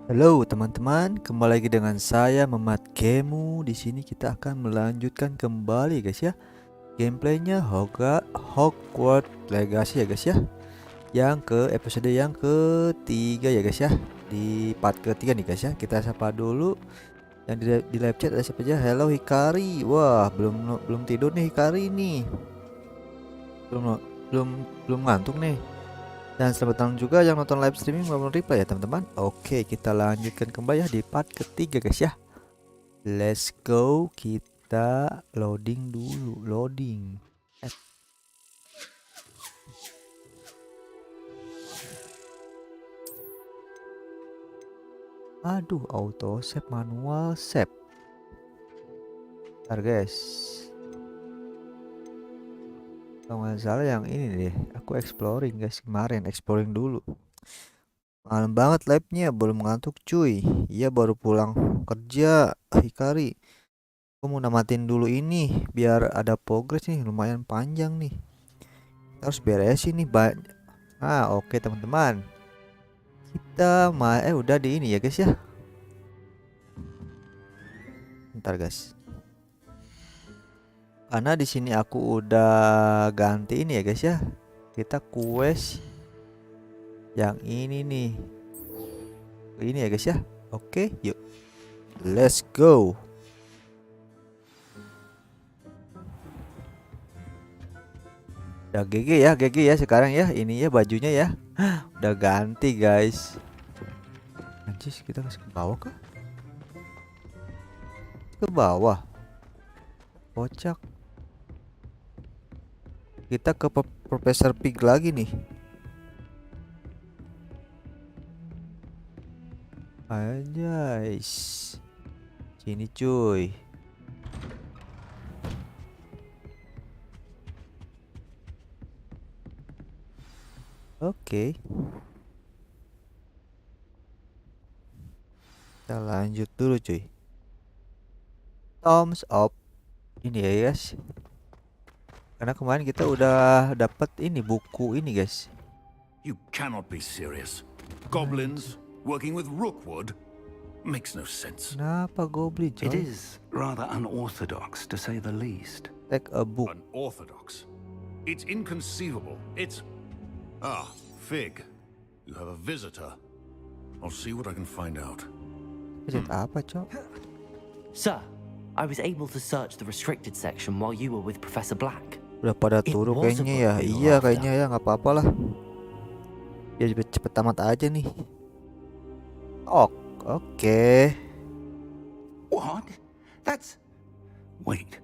Halo teman-teman, kembali lagi dengan saya Mamat Gemu. Di sini kita akan melanjutkan kembali guys ya. Gameplaynya Hogwarts Legacy ya guys ya. Yang ke episode yang ketiga ya guys ya. Di part ketiga nih guys ya. Kita sapa dulu yang di live chat ada siapa aja. Hello Hikari. Wah, belum tidur nih Hikari nih. Belum belum belum ngantuk nih. Dan selamat datang juga yang nonton live streaming maupun replay ya teman-teman. Oke, kita lanjutkan kembali ya di part ketiga guys ya. Let's go, kita loading dulu, loading. Aduh, auto save, manual save. Bentar guys. Kalau nggak salah yang ini deh, aku exploring guys, kemarin exploring dulu. Malam banget live-nya, belum ngantuk cuy. Iya baru pulang kerja, Hikari. Aku mau namatin dulu ini biar ada progress nih, lumayan panjang nih. Kita harus beresin nih banyak. Oke teman-teman. Kita udah di ini ya guys ya. Bentar guys. Karena di sini aku udah ganti ini ya guys ya. Kita quest yang ini nih. Ini ya guys ya. Oke, yuk. Let's go. Udah GG ya sekarang ya. Ini ya bajunya ya. Udah ganti guys. Anjis, kita ke bawah kah? Ke bawah. Kocak. Kita ke Profesor Pig lagi nih. Anjay. Sini cuy. Oke. Kita lanjut dulu cuy. Thumbs up. Ini ya guys. Karena kemarin kita udah dapat ini buku ini guys. You cannot be serious. Goblins working with Rookwood makes no sense. Kenapa goblin coy? It is rather unorthodox to say the least. Take a book. Unorthodox. It's inconceivable. It's... Fig. You have a visitor. I'll see what I can find out. Visit apa coy? Sir, I was able to search the restricted section while you were with Professor Black. Udah pada turun kayaknya ya. Iya kayaknya ya, nggak apa-apa lah. Ya cepet tamat aja nih. Oke. What? That's... Wait.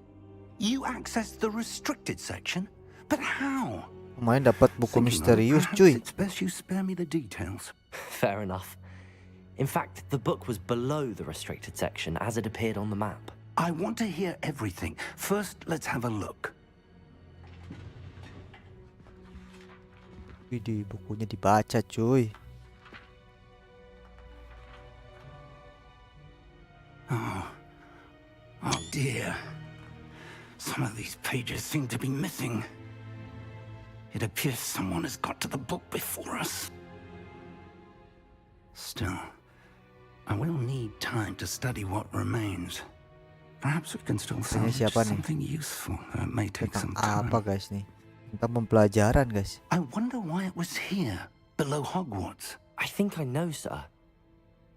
You accessed the restricted section? But how? Lumayan dapat buku Thinking misterius perhaps cuy. It's best you spare me the details. Fair enough. In fact, the book was below the restricted section as it appeared on the map. I want to hear everything. First, let's have a look. Widih, bukunya dibaca cuy. Oh dear. Some of these pages seem to be missing. It appears someone has got to the book before us. Still, I will need time to study what remains. Perhaps we can still salvage something useful. It may take some time. Apa guys nih? Tentang pembelajaran guys. I wonder why it was here, below Hogwarts. I think I know, sir.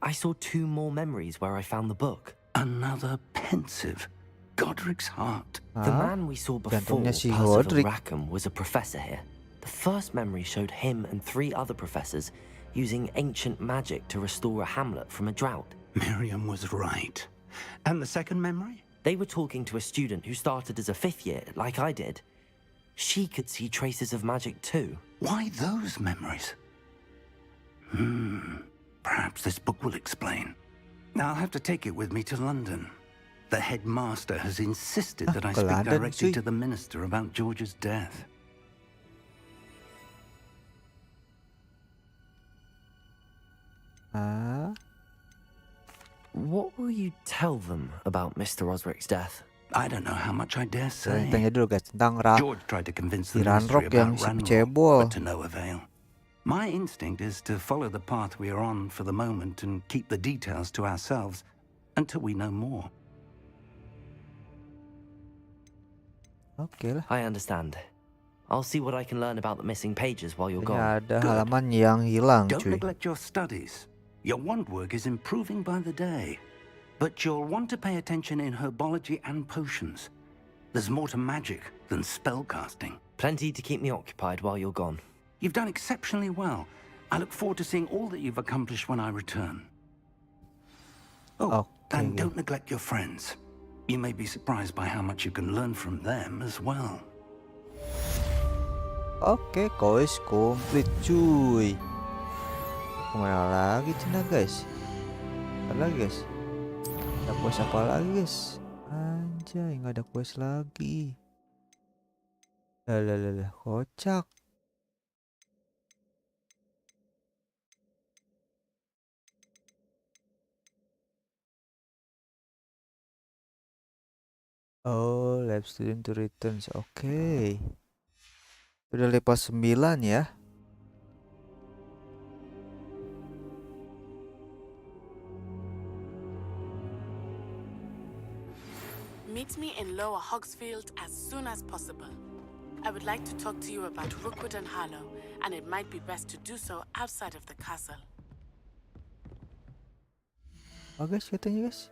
I saw 2 more memories where I found the book. Another pensive, Godric's heart. The man we saw before, Gantungnya si Percival Godric. Rackham, was a professor here. The first memory showed him and 3 other professors using ancient magic to restore a hamlet from a drought. Miriam was right. And the second memory? They were talking to a student who started as a 5th year, like I did. She could see traces of magic too. Why those memories? Perhaps this book will explain. Now I'll have to take it with me to London. The headmaster has insisted that I speak directly to the minister about George's death. What will you tell them about Mr. Osric's death? I don't know how much I dare say. Tanya dulu guys tentang George tried to convince the Ranrok ministry yang about si Ranrok, cebol. but to no avail. My instinct is to follow the path we are on for the moment and keep the details to ourselves until we know more. Oke lah. I understand. I'll see what I can learn about the missing pages while you're Ini gone. ada halaman yang hilang, Don't cuy. neglect your studies. Your wand work is improving by the day. But you'll want to pay attention in herbology and potions. There's more to magic than spellcasting. Plenty to keep me occupied while you're gone. You've done exceptionally well. I look forward to seeing all that you've accomplished when I return. Oh, and don't neglect your friends. You may be surprised by how much you can learn from them as well. Oke, quest komplit, cuy. Kemana lagi cina, guys? Ada lagi, guys? Ada quest apa lagi, guys? Anjay, nggak ada quest lagi. Lah, kocak. Oh, lab student to returns. Oke. Udah level 9 ya. Meet me in Lower Hogsfield as soon as possible. I would like to talk to you about Rookwood and Harlow, and it might be best to do so outside of the castle. Oh guys, katanya guys.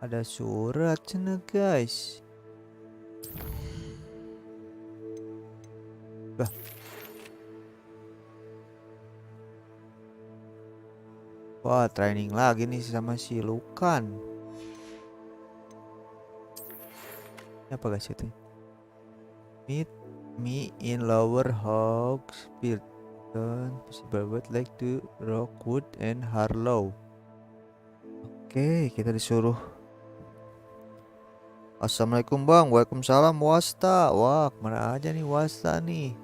Ada surat sana guys. Bah. Wah, training lagi nih sama si Lukan. Ini apa guys itu? Meet me in Lower Hogsfield. Possible would like to Rookwood and Harlow. Oke, kita disuruh. Assalamualaikum bang, waalaikumsalam Wasta. Wah, kemana aja nih Wasta nih?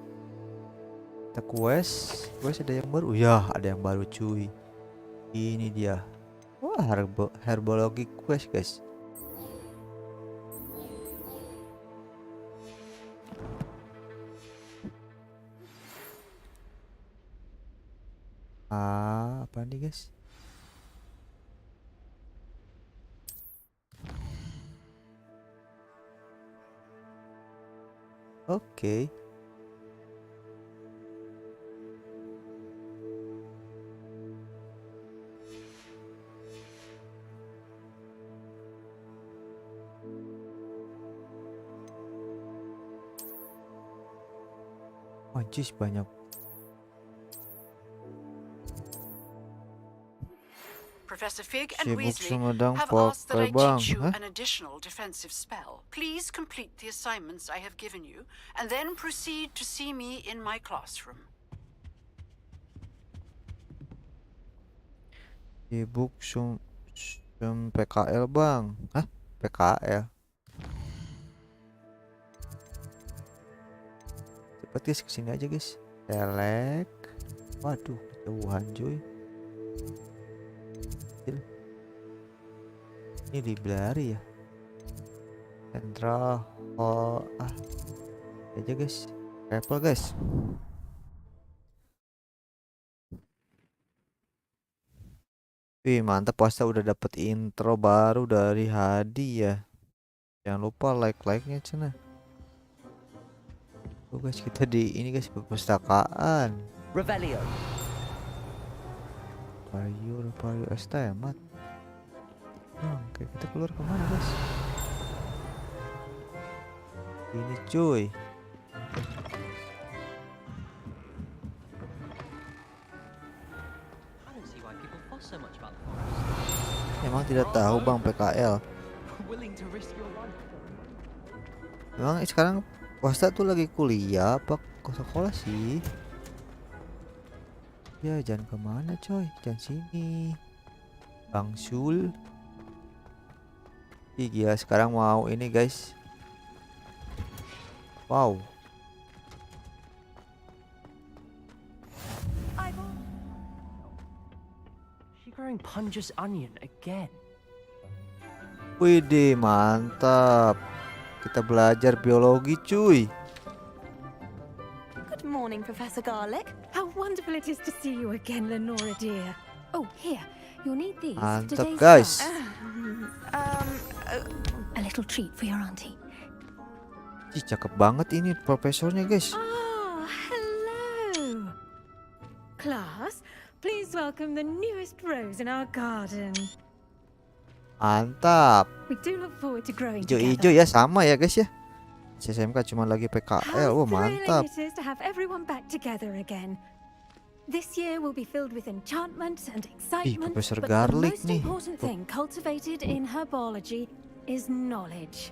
Kita quest ada yang baru. Ya, ada yang baru cuy. Ini dia. Wah, herbology quest guys. Apa nih guys? Oke. Oh, jis banyak. Professor Fig and Sibuk Weasley sumedang have asked that I bang. teach you Hah? an additional defensive spell. Please complete the assignments I have given you, and then proceed to see me in my classroom. Sibuk PKL bang. Hah? PKL. Cepet guys, kesini aja guys. Select. Waduh, jauhan cuy. Ini library ya. Central hall. Aja guys. Apple guys. Wih, mantap, puasa udah dapet intro baru dari Hadi ya. Jangan lupa like-nya cina. Tuh guys, kita di ini guys, perpustakaan. Revelio. Payu estemat. Oke, kita keluar kemana guys? Ini cuy. Emang tidak tahu bang PKL. Emang sekarang Wasta tuh lagi kuliah apa ke sekolah sih? Ya jangan kemana coy, jangan sini. Bang Sul. Ih gila, sekarang mau ini guys. Wow. She growing Punja's onion again. Widih, mantap. Kita belajar biologi cuy. Good morning, Professor Garlick. How wonderful it is to see you again, Lenora dear. Oh, here, you'll need these. Mantap Today's guys. A little treat for your auntie. Ih, cakep banget ini profesornya guys. Oh, hello. Class, please welcome the newest rose in our garden. Mantap. We do look forward to growing Ijo-ijo together. ya, sama ya guys ya. SMK cuma lagi PKL. How Wah, mantap. thrilling it is to have everyone back together again. This year will be filled with enchantment and excitement, Professor but Garlick the most nih. important thing cultivated in herbology is knowledge.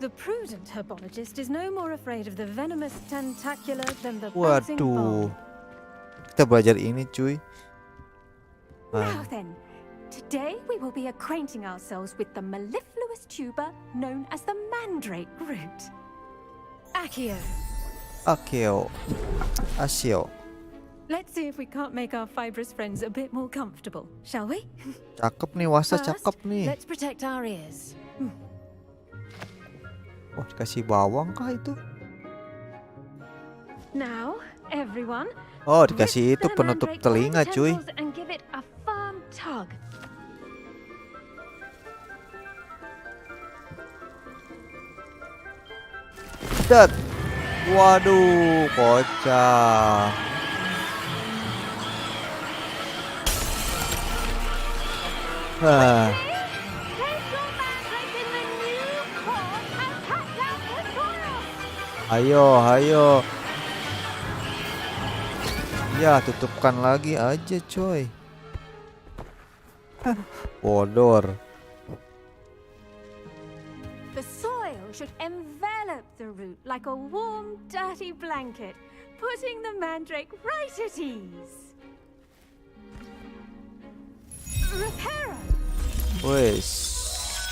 The prudent herbologist is no more afraid of the venomous tentacular than the bouncing Waduh. bulb. Kita belajar ini cuy. Now then, today we will be acquainting ourselves with the mellifluous tuber known as the mandrake root. Accio. Akeo. Asio. Let's see if we can't make our fibrous friends a bit more comfortable, shall we? Cakep nih, Wasa First, cakep nih. let's protect our ears. Wah, dikasih bawang kah itu? Now, everyone, Oh, dikasih rip itu the penutup mandrake by the telinga cuy. tendrils and give it a firm tug. Dat. Waduh, kocak. Hah. Place your mandrake in the new pot and cut down the soil. Ayo, ayo. Ya, tutupkan lagi aja, coy. Bodor. The soil should envelop the root like a warm, dirty blanket, putting the mandrake right at ease. Reparo. Wes,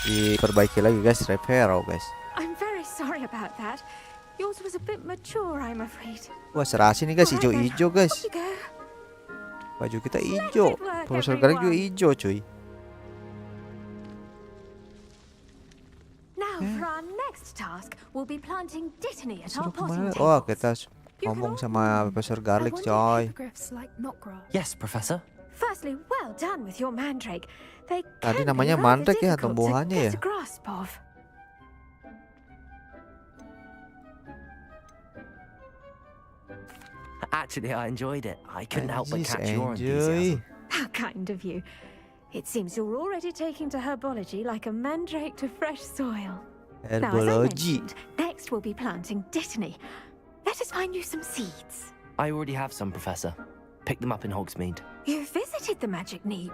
diperbaiki lagi guys, reparo guys. I'm very sorry about that. Yours was a bit mature, I'm afraid. Wah, serasi nih guys, Alright then, hijau-hijau guys. off you go. Baju kita hijau. work, Profesor Garlick juga everyone. hijau, cuy. Now for our next task, we'll be planting dittany at Suruh our potting kemana? Wah, tables. kita ngomong sama Profesor Garlick, coy. Yes, Professor. Firstly, well done with your mandrake. They Tadi can namanya be rather mandrake ya, difficult to tumbuhannya get ya? a grasp of. Actually, I enjoyed it. I couldn't help but Anjis, catch your enjoy. enthusiasm. How kind of you. It seems you're already taking to herbology like a mandrake to fresh soil. Now, as I Herbology. mentioned, next we'll be planting dittany. Let us find you some seeds. I already have some, Professor. Pick them up in Hogsmeade. You visited the Magic Neep.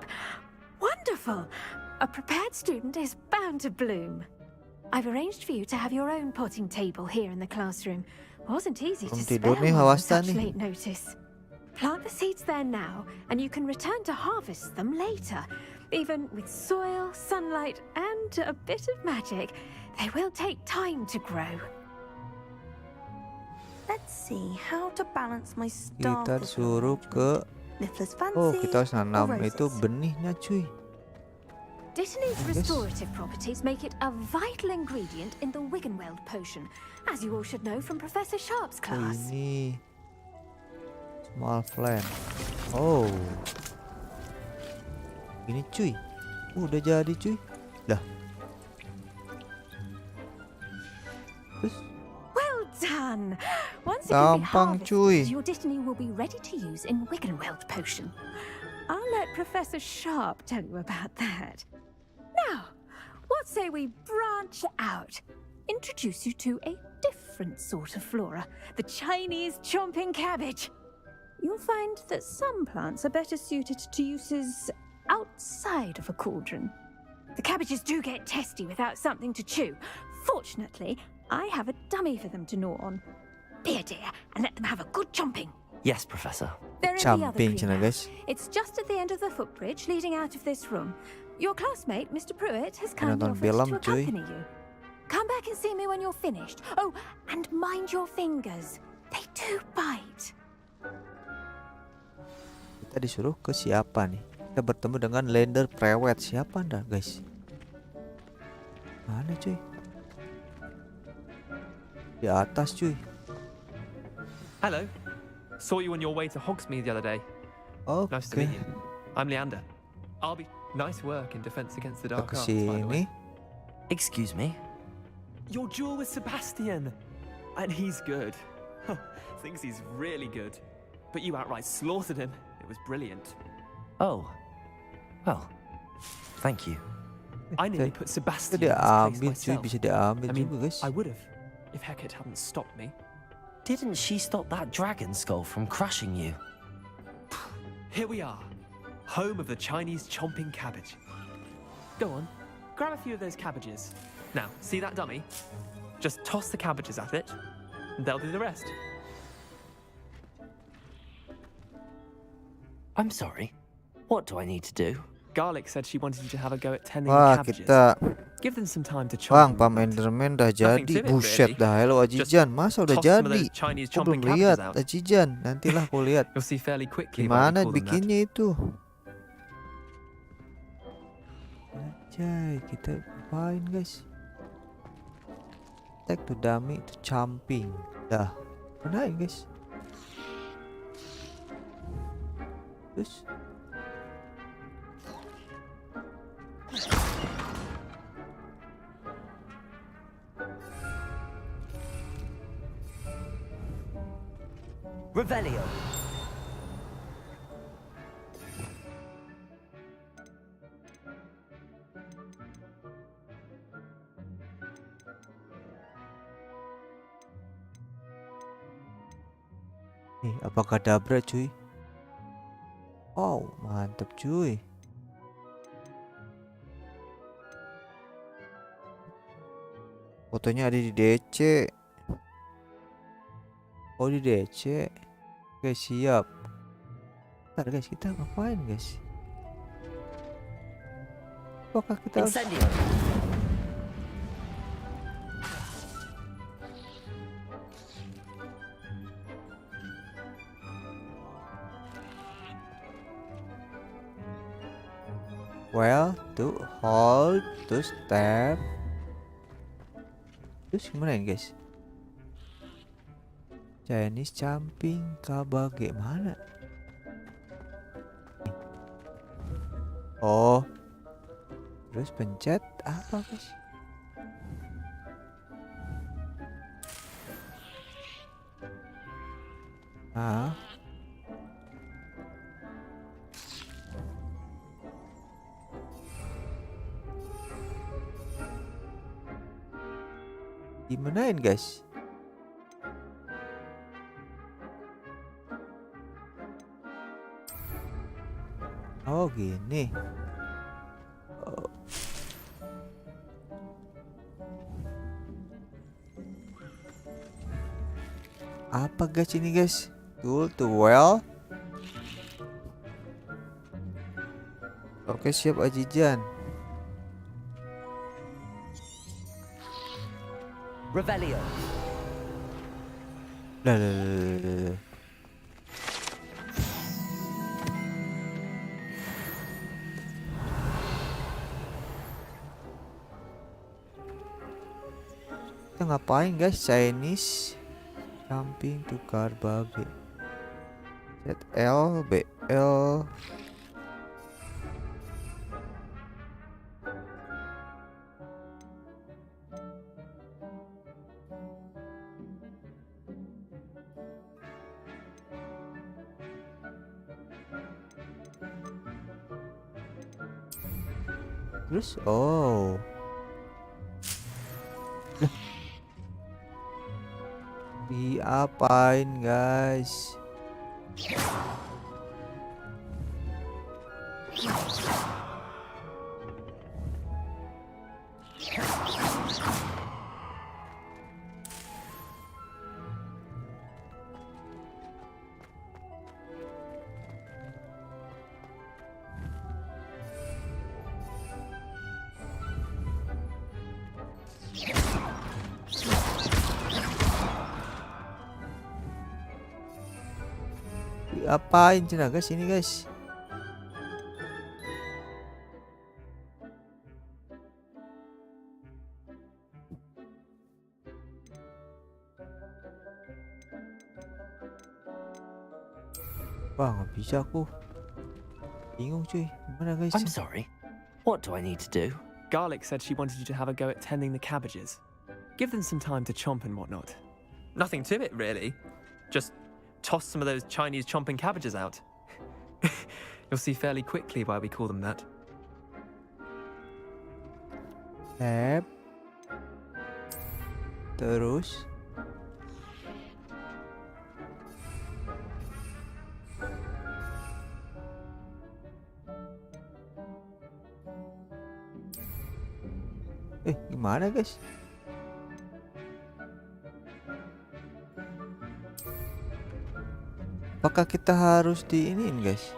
Wonderful. A prepared student is bound to bloom. I've arranged for you to have your own potting table here in the classroom. Wasn't easy to Belum spare tidur nih, one on Hawasta such nih. late notice. Plant the seeds there now, and you can return to harvest them later. Even with soil, sunlight, and a bit of magic, they will take time to grow. Let's see how to balance my Kita starters. suruh ke. Littler's fancy. Oh, kita harus nanam or itu roses? benihnya, cuy. Dittany's restorative properties make it a vital ingredient in the Wiggenweld potion, as you all should know from Professor Sharp's Oh, class. ini small plant. Oh, ini cuy. Udah jadi cuy. Lah. Terus Well done! Once it can be Gampang, harvested, cuy. your Dittany will be ready to use in Wiggenweld potion. I'll let Professor Sharp tell you about that. Now, what say we branch out? Introduce you to a different sort of flora, the Chinese chomping cabbage. You'll find that some plants are better suited to uses outside of a cauldron. The cabbages do get testy without something to chew. Fortunately, I have a dummy for them to gnaw on. Be a dear and let them have a good chomping. Yes, Professor. They're in the other camping cina greenhouse. guys. It's just at the end of the footbridge leading out of this room. Your classmate, Mr. Pruitt, has kindly Nonton offered film, to cuy. accompany you. Come back and see me when you're finished. Oh, and mind your fingers. They do bite. Kita disuruh ke siapa nih? Kita bertemu dengan Lender Prewed. Siapa anda guys? Mana cuy? Di atas cuy. Hello. Saw you on your way to Hogsmeade the other day. Nice to Oke, meet you. I'm Leander. I'll be nice work in Defense Against the kita Dark ke Arts, by the way. sini. Excuse me? Your duel with Sebastian. And he's good. Thinks he's really good. But you outright slaughtered him. It was brilliant. Oh. Well, thank you. I nearly put Itu Sebastian in his place diambil cuy, myself. bisa diambil I mean, juga guys. I would have, if Hecate hadn't stopped me. Didn't she stop that dragon skull from crushing you? Here we are, home of the Chinese chomping cabbage. Go on, grab a few of those cabbages. Now, see that dummy? Just toss the cabbages at it, and they'll do the rest. I'm sorry. What do I need to do? Garlick said she wanted you to have a go at tending Wah, the cabbages. kita Give them some time to Bang, chomp. pam Enderman dah Nothing jadi. to it, Buset really. dah. Hello Ajijan, masa udah toss some of jadi? those Chinese Aku belum chomping lihat cabbages out. Ajijan. Nantilah aku lihat. You'll see fairly quickly why Gimana we call them that. bikinnya itu? Anjay, kita apain guys? Tag to dummy to jumping. Dah. Gunain guys. Terus Revelio. nih, apakah dabra cuy? Oh, mantap cuy. Fotonya ada di DC. Oh, di DC. Oke, siap. Ntar guys, kita ngapain guys? Apakah kita harus... Incendio. Well, to hold, to step. Terus gimana ini guys? Chinese jumping ke bagaimana? Oh, terus pencet apa guys? Ah, gimanain guys? Oh gini. Oh. Apa guys ini guys? Tool to well. Oke, siap Ajijan. Revelio. Lah. Kita ngapain guys? Chinese jumping to garbage. ZL BL. Terus oh. Diapain guys? Diapain cina guys ini guys? Wah, nggak bisa aku. Bingung cuy. Gimana guys? I'm sorry. What do I need to do? Garlick said she wanted you to have a go at tending the cabbages. Give them some time to chomp and whatnot. Nothing to it, really. Just toss some of those Chinese chomping cabbages out. You'll see fairly quickly why we call them that. Terus gimana guys? Apakah kita harus diiniin guys?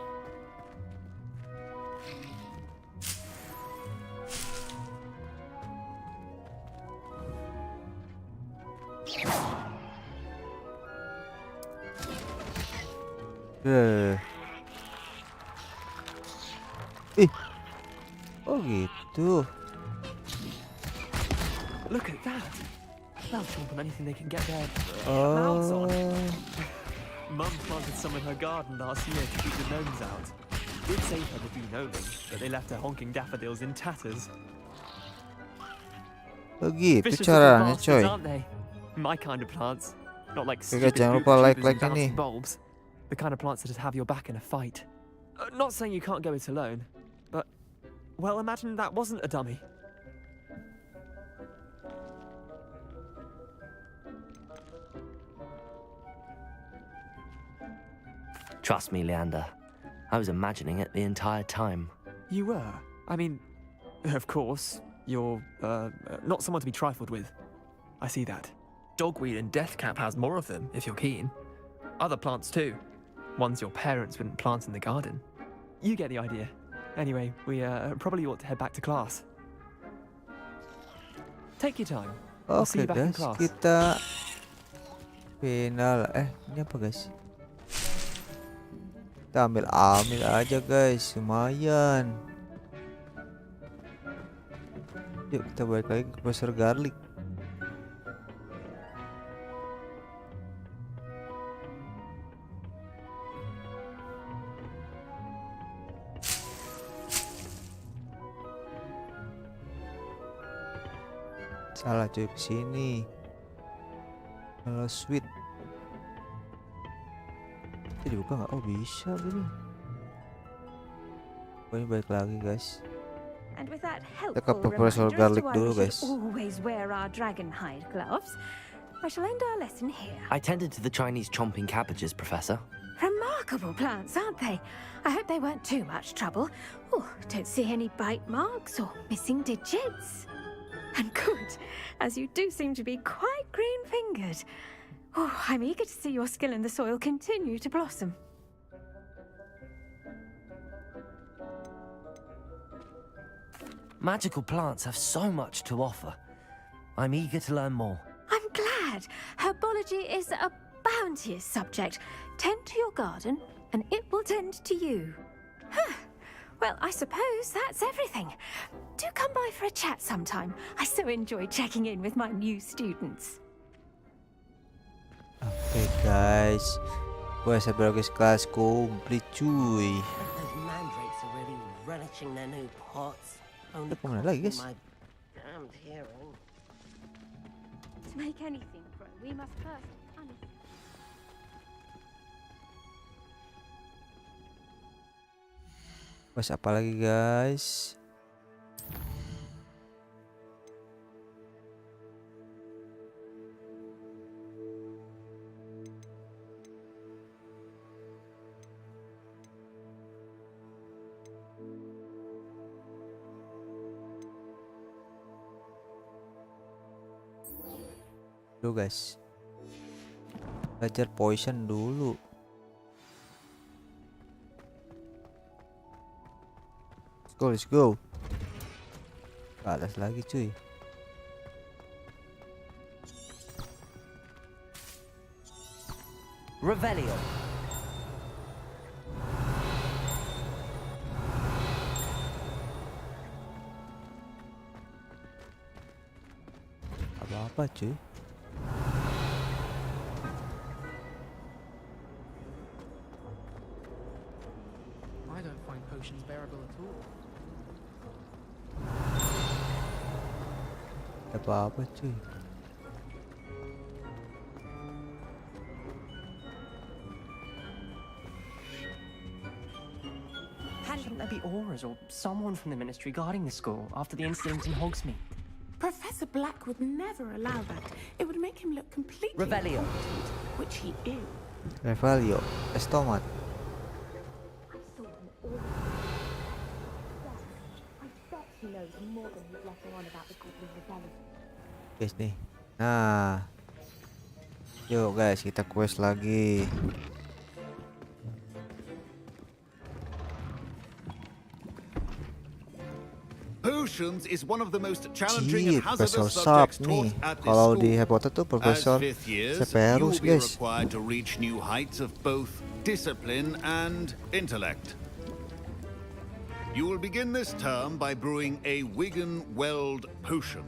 Oh gitu. Look at that. They'll chomp on anything they can get their mouths on. Mum planted some in her garden last year to keep the gnomes out. Did save her the gnoming, but they left her honking daffodils in tatters. Oh gitu Vicious caranya little bastards, coy. aren't they? My kind of plants. Not like Oke, stupid jangan boot lupa like tubers and ini. bouncing bulbs. The kind of plants that just have your back in a fight. Not saying you can't go it alone, but, well, imagine that wasn't a dummy. Trust me, Leander. I was imagining it the entire time. You were? I mean, of course, you're, not someone to be trifled with. I see that. Dogweed and deathcap has more of them, if you're keen. Other plants too. Ones your parents wouldn't plant in the garden. You get the idea. Anyway, we probably ought to head back to class. Take your time. I'll see you Oke back in guys, class. kita final. Ini apa guys? Kita ambil aja guys, lumayan. Yuk kita balik lagi ke Profesor Garlick. Salah cuy, kesini. Kalau sweet bisa dibuka nggak? Oh bisa begini. Oh, ini balik lagi guys. And with that Kita ke helpful Profesor reminder as to Garlick why dulu we should guys. always wear our dragon hide gloves, I shall end our lesson here. I tended to the Chinese chomping cabbages, Professor. Remarkable plants, aren't they? I hope they weren't too much trouble. Oh, don't see any bite marks or missing digits. And good, as you do seem to be quite green-fingered. Oh, I'm eager to see your skill in the soil continue to blossom. Magical plants have so much to offer. I'm eager to learn more. I'm glad. Herbology is a bounteous subject. Tend to your garden, and it will tend to you. Huh. Well, I suppose that's everything. Do come by for a chat sometime. I so enjoy checking in with my new students. Oke guys, gue Herbology kelas komplit cuy. Those mandrakes are really relishing their new pots. Only Kita kemana lagi guys? my damned hearing. To make anything grow, we must first Mas apa lagi guys? Tuh guys, belajar poison dulu. Let's go. Ke atas lagi cuy. Revelio. Apa-apa cuy. find potions bearable at all. Apa-apa cuy. Shouldn't there be Auras or someone from the ministry guarding the school after the incident in Hogsmeade? Professor Black would never allow that. It would make him look completely Revelio. incompetent, which he is. Revelio, es tomat. Guys nih. Nah. Yuk guys, kita quest lagi. Potions is one of the most challenging and Profesor hazardous Sharp subjects nih. taught at this Kalau school. di Harry Potter tuh Profesor As fifth years, you Severus will be guys. required to reach new heights of both discipline and intellect. You will begin this term by brewing a Wigan-Weld potion.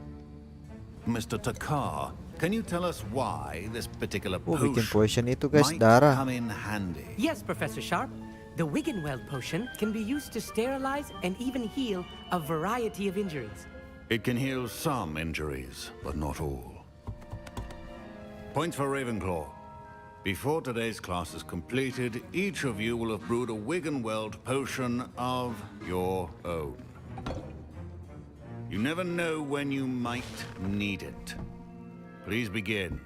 Mr. Takar, can you tell us why this particular Bikin potion potion itu guys might darah. come in handy? Yes, Professor Sharp. The Wiggenweld potion can be used to sterilize and even heal a variety of injuries. It can heal some injuries, but not all. Points for Ravenclaw. Before today's class is completed, each of you will have brewed a Wiggenweld potion of your own. You never know when you might need it. Please begin.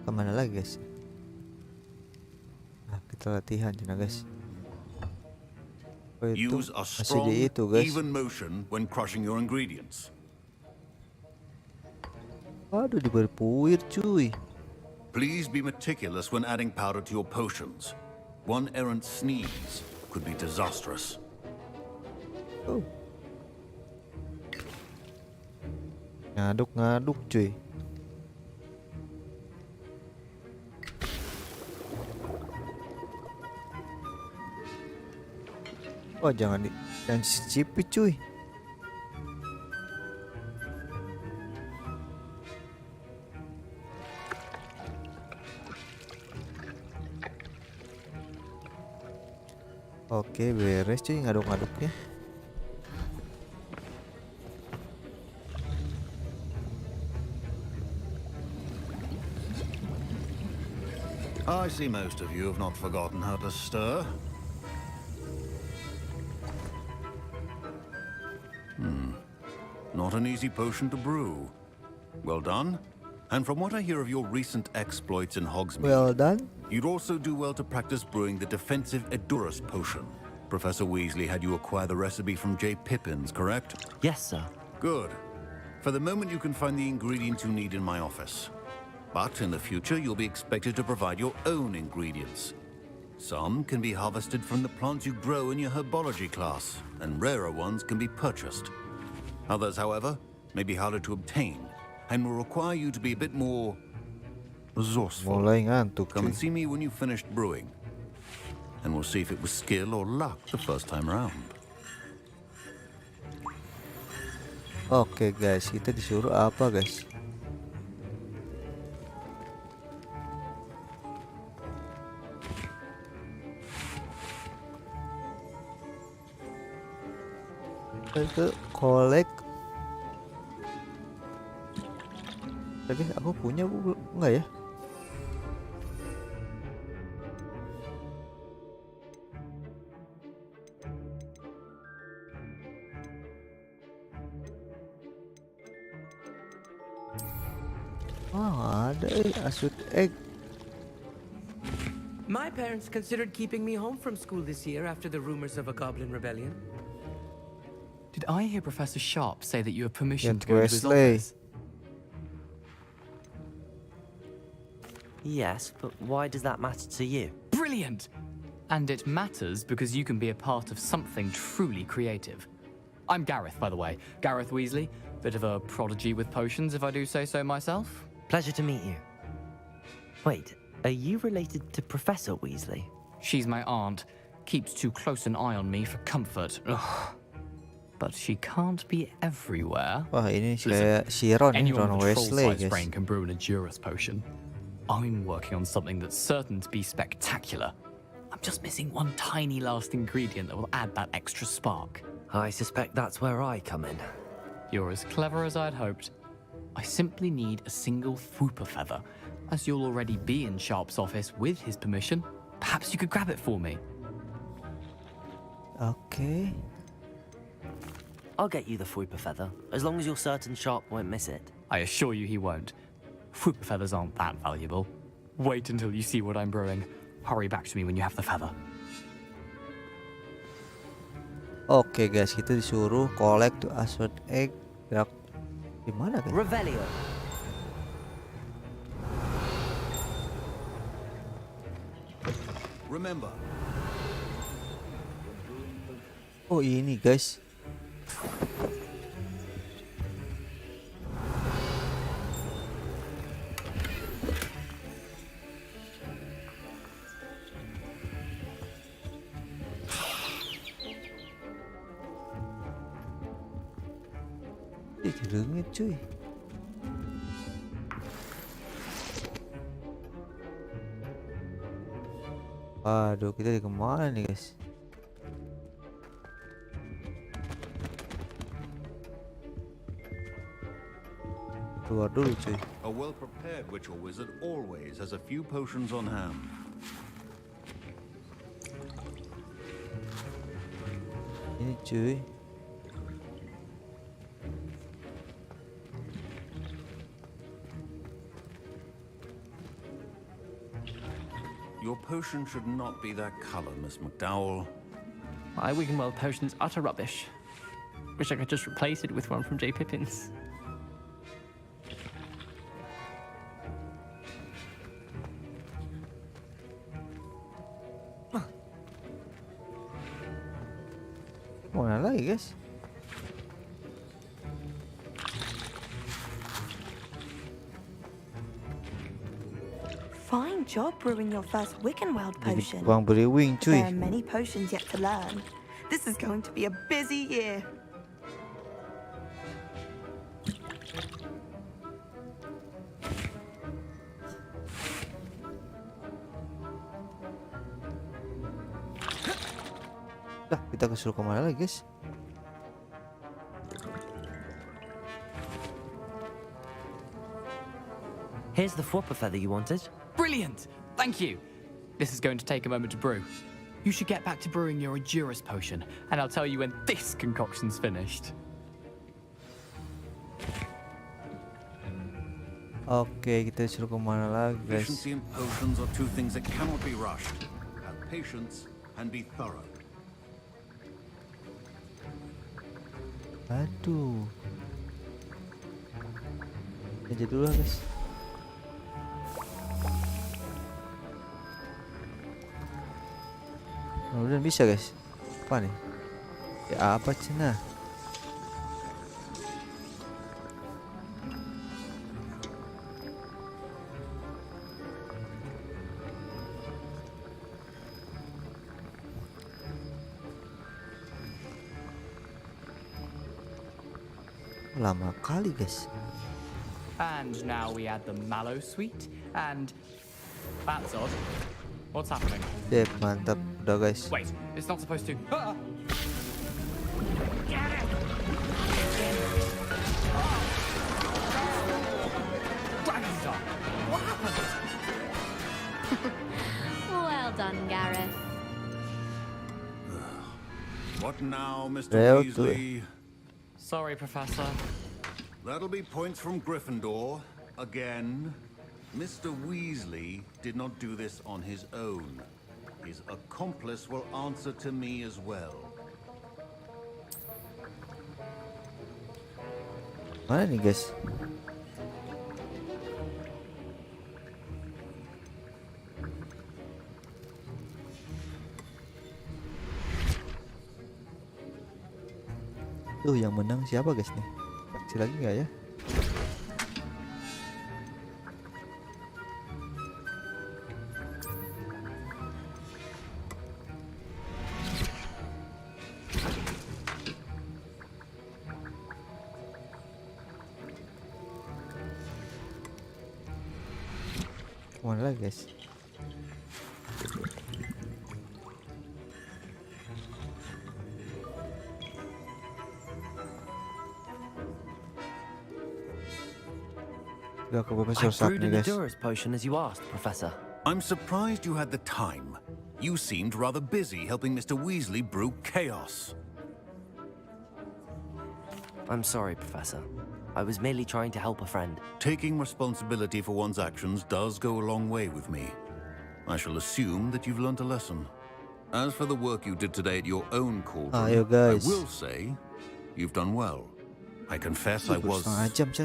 Kemana lagi guys? Nah, kita latihan cina guys. Oh, itu Use a masih strong, di itu guys. even motion when crushing your ingredients. Aduh, diberi puir cuy. Please be meticulous when adding powder to your potions. One errant sneeze could be disastrous. Oh. Ngaduk-ngaduk cuy. Oh, jangan cicipin cuy. Oke, beres cuy ngaduk-ngaduknya. I see most of you have not forgotten how to stir. Not an easy potion to brew. Well done. And from what I hear of your recent exploits in Hogsmeade, Well done. you'd also do well to practice brewing the defensive Edurus potion. Professor Weasley had you acquire the recipe from J. Pippins, correct? Yes, sir. Good. For the moment, you can find the ingredients you need in my office. But in the future, you'll be expected to provide your own ingredients. Some can be harvested from the plants you grow in your herbology class, and rarer ones can be purchased. Others, however, may be harder to obtain, and will require you to be a bit more resourceful. Mulai ngantuk Come cuy. and see me when you've finished brewing, and we'll see if it was skill or luck the first time around. Oke guys, kita disuruh apa guys? Ke collect. Oke, aku punya enggak ya? Oh, ada asut egg. My parents considered keeping me home from school this year after the rumors of a goblin rebellion. Did I hear Professor Sharp say that you have permission Gent to go into his Wesley. office? Yes, but why does that matter to you? Brilliant! And it matters because you can be a part of something truly creative. I'm Gareth, by the way. Gareth Weasley. Bit of a prodigy with potions, if I do say so myself. Pleasure to meet you. Wait, are you related to Professor Weasley? She's my aunt. Keeps too close an eye on me for comfort. Ugh. But she can't be everywhere. Wah, ini kayak si Ron, Anyone Ron with a Weasley troll-sized guys. brain can brew an Edurus potion. I'm working on something that's certain to be spectacular. I'm just missing one tiny last ingredient that will add that extra spark. I suspect that's where I come in. You're as clever as I'd hoped. I simply need a single Fwooper feather. As you'll already be in Sharp's office with his permission, perhaps you could grab it for me. Oke. I'll get you the Fwooper feather, as long as you're certain Sharp won't miss it. I assure you he won't. Fwooper feathers aren't that valuable. Wait until you see what I'm brewing. Hurry back to me when you have the feather. Oke guys, kita disuruh collect to assorted egg. Gimana guys? Revelio. Remember. Oh ini guys. Jerengit cuy. Aduh, kita di kemana nih guys? Keluar dulu cuy. A well-prepared witch or wizard always has a few potions on hand. Ini cuy. Your potion should not be that color, Miss McDowell. My Wiggenweld potion's utter rubbish. Wish I could just replace it with one from J. Pippin's. Mana lagi guys? Fine job brewing your first Wiggenweld potion. Bang beri wing cuy. There are many potions yet to learn. This is going to be a busy year. Dah, kita kesuruh kemana lagi guys? Here's the Fwooper feather you wanted. Brilliant! Thank you! This is going to take a moment to brew. You should get back to brewing your Endurus potion, and I'll tell you when this concoction's finished. Oke, kita disuruh kemana lagi guys? Efficiency and potions are two things that cannot be rushed. Have patience and be thorough. Aduh. Aja dulu lah guys. Mudah-mudahan bisa guys. Apa nih? Ya apa cina? Lama kali guys. And now we add the mallow sweet, and that's odd. What's happening? Deh, mantap. Udah guys. Wait, it's not supposed to. Ah! Dragon Star! What happened? Well done, Gareth. What now, Mr. Real Weasley? Sorry, Professor. That'll be points from Gryffindor. Again. Mr. Weasley did not do this on his own. His accomplice will answer to me as well. Mana nih guys? Tuh yang menang siapa guys nih? Kasih lagi nggak ya? Mana lagi guys? Gak ke Profesor I Sak brewed nih an guys. Endurance potion as you asked, Professor. I'm surprised you had the time. You seemed rather busy helping Mr. Weasley brew chaos. I'm sorry, Professor. I was merely trying to help a friend. Taking responsibility for one's actions does go a long way with me. I shall assume that you've learnt a lesson. As for the work you did today at your own cauldron, Ayo I guys. will say you've done well. I confess I was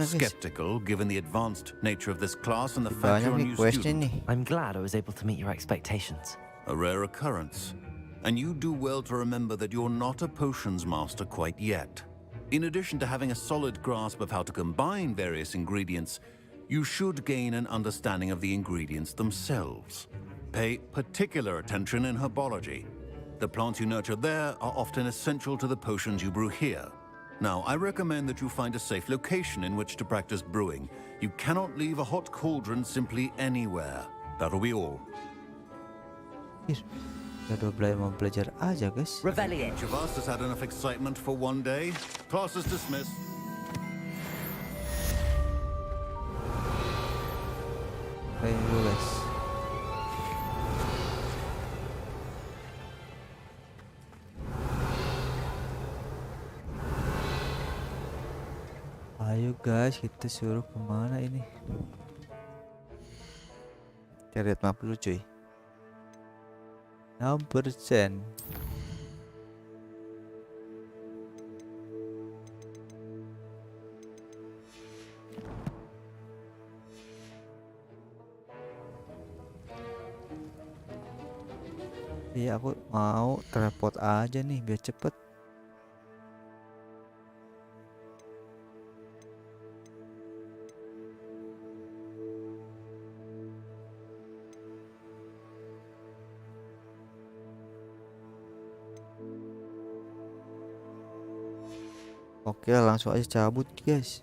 skeptical given the advanced nature of this class and the fact you're a new student. I'm glad I was able to meet your expectations. A rare occurrence. And you do well to remember that you're not a potions master quite yet. In addition to having a solid grasp of how to combine various ingredients, you should gain an understanding of the ingredients themselves. Pay particular attention in herbology. The plants you nurture there are often essential to the potions you brew here. Now, I recommend that you find a safe location in which to practice brewing. You cannot leave a hot cauldron simply anywhere. That'll be all. Mau belajar aja guys. Revelio. Each of us has had enough excitement for one day. Class is dismissed. Kayak dulu guys. Ayo guys, kita suruh kemana ini? Kita lihat map dulu cuy. 6%. Iya, aku mau teleport aja nih biar cepet. Oke, langsung aja cabut guys.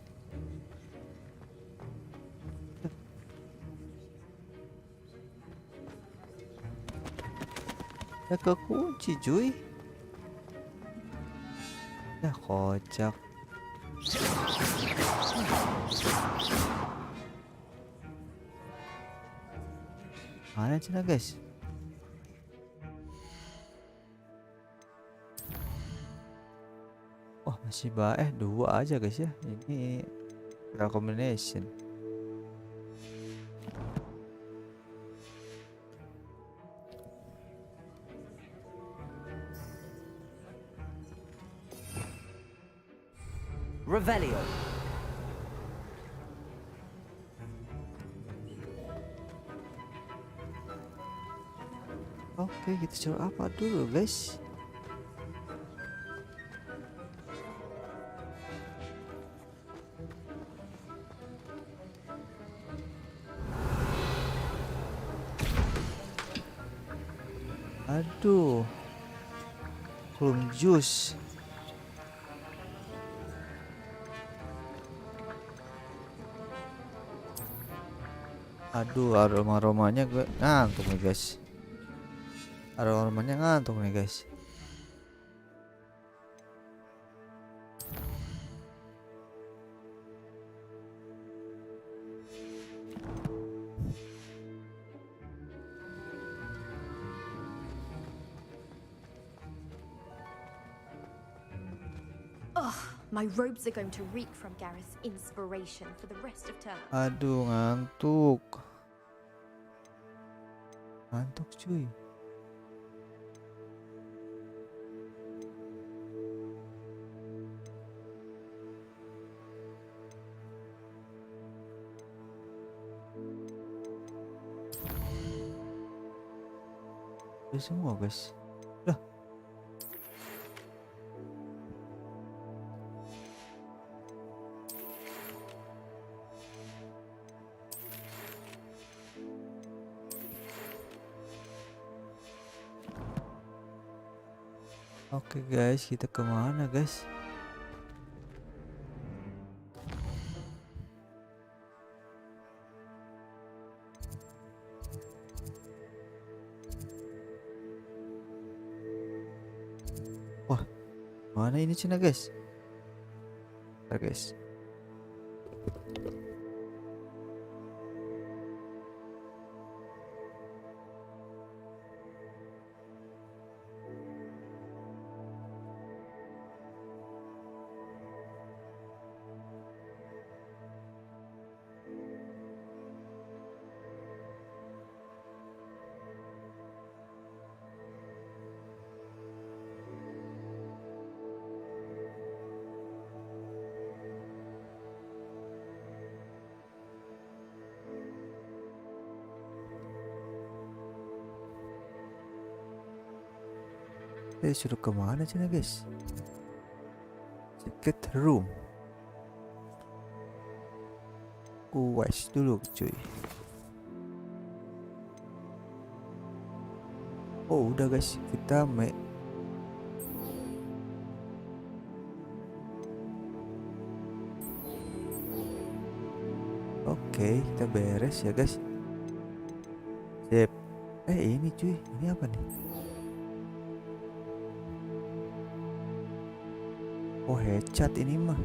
Ya kekunci cuy. Ya kocak. Mana cina guys? Wah masih dua aja guys ya. Ini combination. Revelio. Oke, kita coba apa dulu guys? Aduh, plum juice. Aduh, aromanya gue ngantuk nih guys. Aromanya ngantuk nih guys. My robes are going to reek from Gareth's inspiration for the rest of term. Aduh, ngantuk. Ngantuk cuy. Udah semua guys. Lah. Oke guys, kita kemana guys? Wah, mana ini Cina guys? Bentar guys. Suruh kemana cina guys? Secret room. Uas dulu cuy. Oh udah guys, kita Oke, kita beres ya guys. Sip. Ini cuy, ini apa nih? Oh headshot ini mah.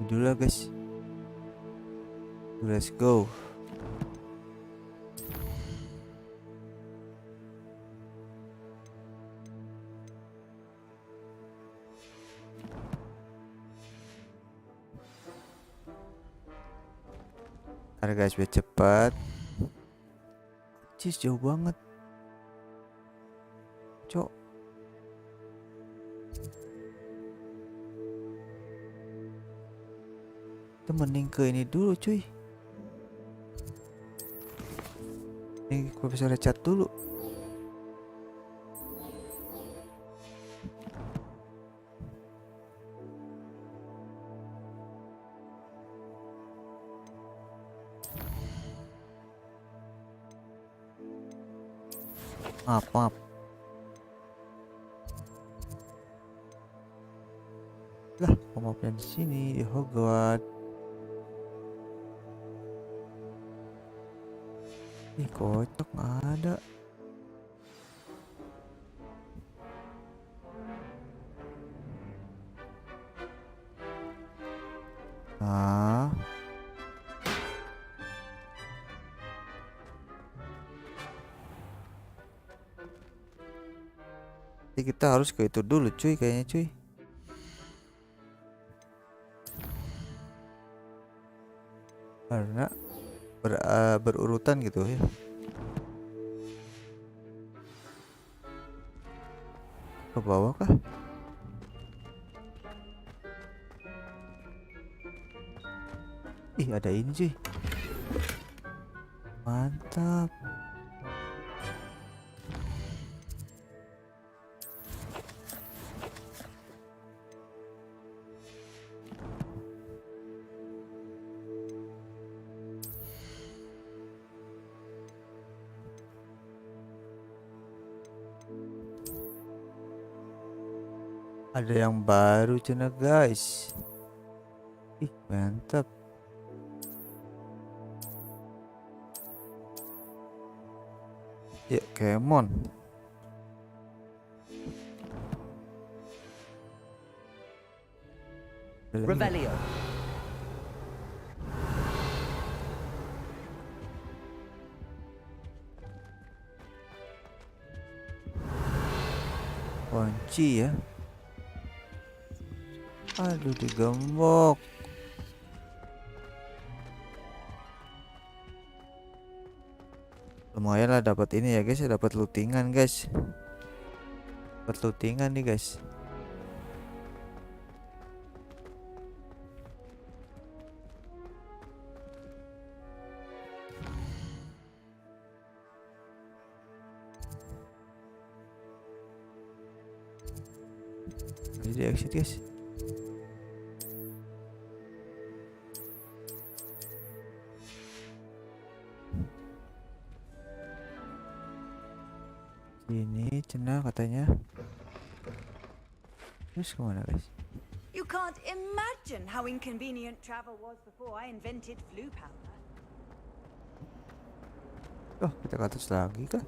Dulu lah guys. Let's go. Ntar guys biar cepat. Cis jauh banget. Cok. Kita mending ke ini dulu cuy. Ini Profesor cat dulu. Maaf. Lah, maafnya di sini di Hogwarts. Ih, kocok nggak ada. Ah. Jadi kita harus ke itu dulu cuy kayaknya cuy. Karena berurutan gitu ya. Ke bawah kah? Ih ada ini cuy. Mantap. Ada yang baru cina guys. Ih mantap. Ya come on. Revelio. Kunci ya. Aduh digembok. Lumayan lah dapat ini ya guys, dapat lootingan guys. Dapat lootingan nih guys. Jadi exit guys. Ini cina katanya. Terus kemana guys? You can't imagine how inconvenient travel was before I invented flu powder. Oh kita ke atas lagi kah?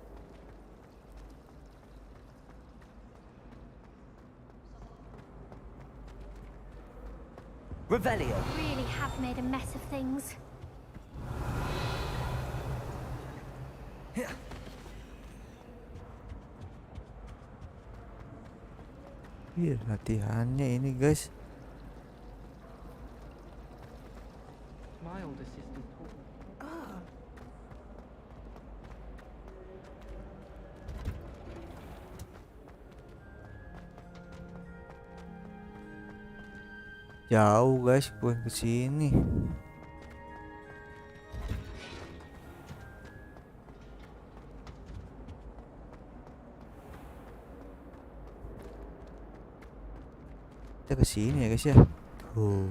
Revelio. Really have made a mess of things. Iya latihannya ini guys. My older sister taught me. Jauh guys, bukan ke sini. Kita ke sini ya guys ya. Tuh.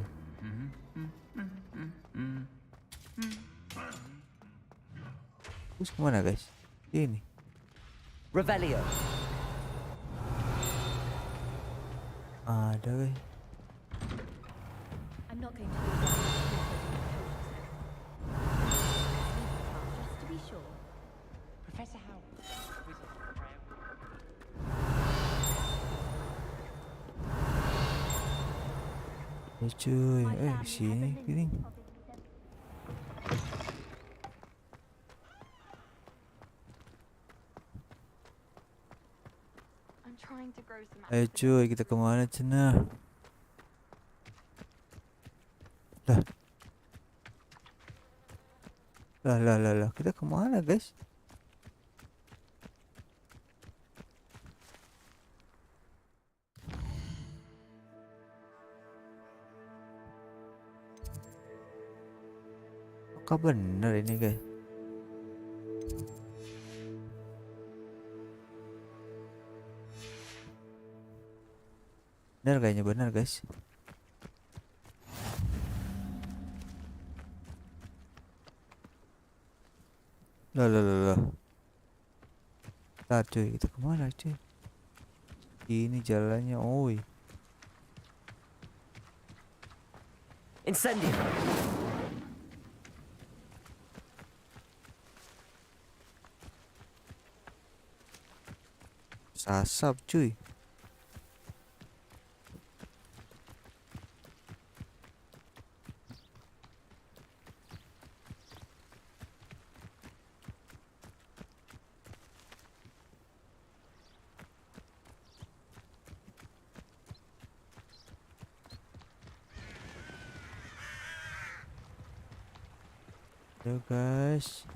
Terus kemana guys? Ini. Revelio. Ada guys. I'm not going to use any just to be sure. Professor Howard. Ya cuy, sini gini. I'm trying to grow some Ayo cuy, kita kemana cina? Lah, kita kemana guys? Apakah benar ini guys? Benar kayaknya benar guys. Lah. Nah cuy, kita kemana cuy? Ini jalannya, oi. Incendio. Sasap cuy. Yo guys.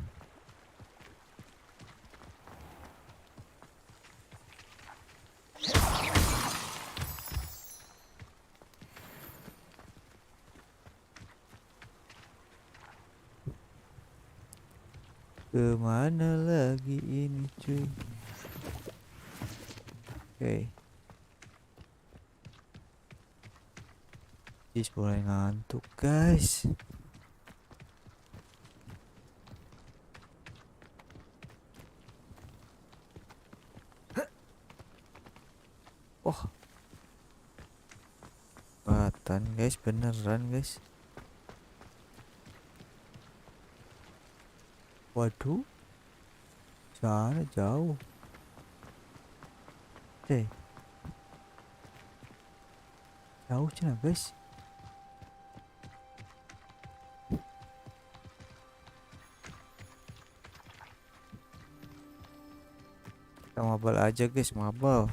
Kemana lagi ini cuy? Oke. Jis mulai ngantuk guys. Oh, batan guys, beneran guys. Waduh, sana jauh. Jauh cina guys. Kita mabal aja guys, mabal.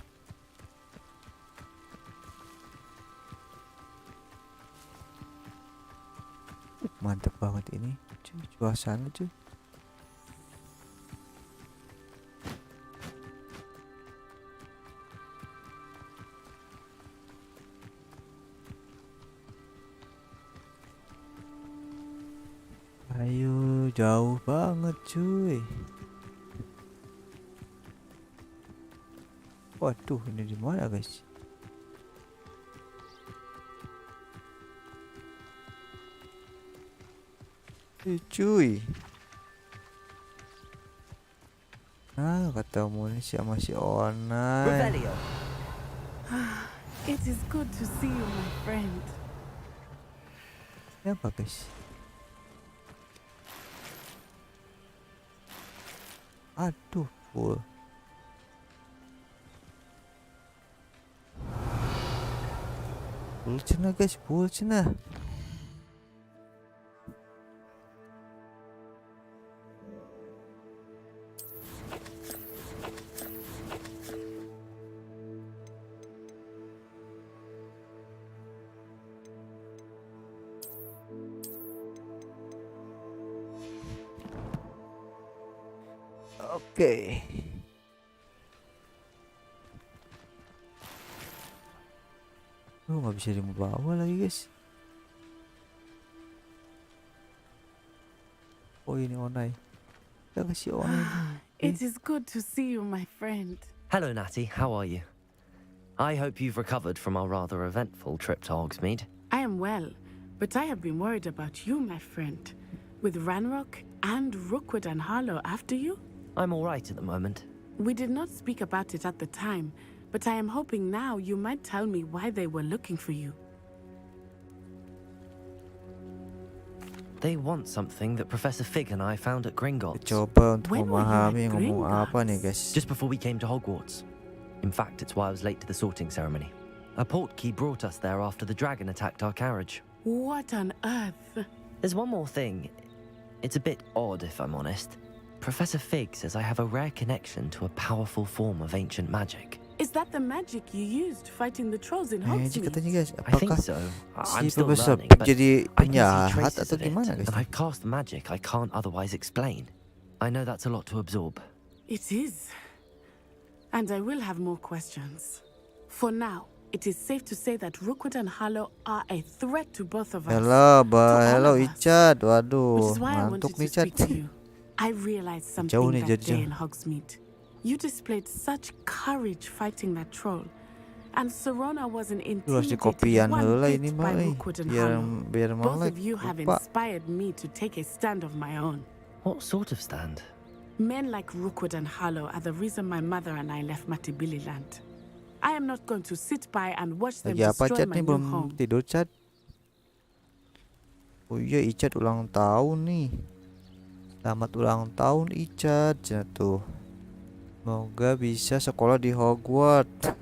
Mantap banget ini cuy, suasana cuy. Ayo, jauh banget cuy. Waduh, ini di mana guys? Cuy. Nah, ketemu nih sama si Onai. It is good to see you, my friend. Siapa guys? Aduh, full. Full cina guys, full cina. Oke. Nggak bisa dibawa lagi guys. Oh ini Onai. Kita kasih Onai. It is good to see you, my friend. Hello, Natty. How are you? I hope you've recovered from our rather eventful trip to Hogsmeade. I am well, but I have been worried about you, my friend. With Ranrock and Rookwood and Harlow after you? I'm all right at the moment. We did not speak about it at the time, but I am hoping now you might tell me why they were looking for you. They want something that Professor Fig and I found at Gringotts. Coba untuk memahami ngomong apa nih guys. Just before we came to Hogwarts. In fact, it's why I was late to the sorting ceremony. A portkey brought us there after the dragon attacked our carriage. What on earth? There's one more thing. It's a bit odd, if I'm honest. Professor Fig says I have a rare connection to a powerful form of ancient magic. Is that the magic you used fighting the trolls in Magic katanya Hogsmeade? guys. I think Apakah so. si I'm still Profesor learning, Pig but jadi I can see penjahat traces atau of it, gimana guys? and I've cast magic I can't otherwise explain. I know that's a lot to absorb. It is. And I will have more questions. For now, it is safe to say that Rookwood and Harlow are a threat to both of us. Hello, to all hello of us. Ichad. Which Waduh, is why I ngantuk wanted nih to Chad. speak to you. I realized something Jauh nih that jadi day jauh. in Hogsmeade. You displayed such courage fighting that troll. And Serona wasn't Lu harus intimidated dikopian one heula bit ini by mah Rookwood and biar Harlow. Both melek of you have lupa. inspired me to take a stand of my own. What sort of stand? Men like Rookwood and Harlow are the reason my mother and I left Matibililand. I am not going to sit by and watch them Lagi apa destroy Chad my nih, new belum home. tidur Chad? Oh iya, Ichad ulang tahun nih. Selamat ulang tahun Ichad. Cina tuh. Semoga bisa sekolah di Hogwarts.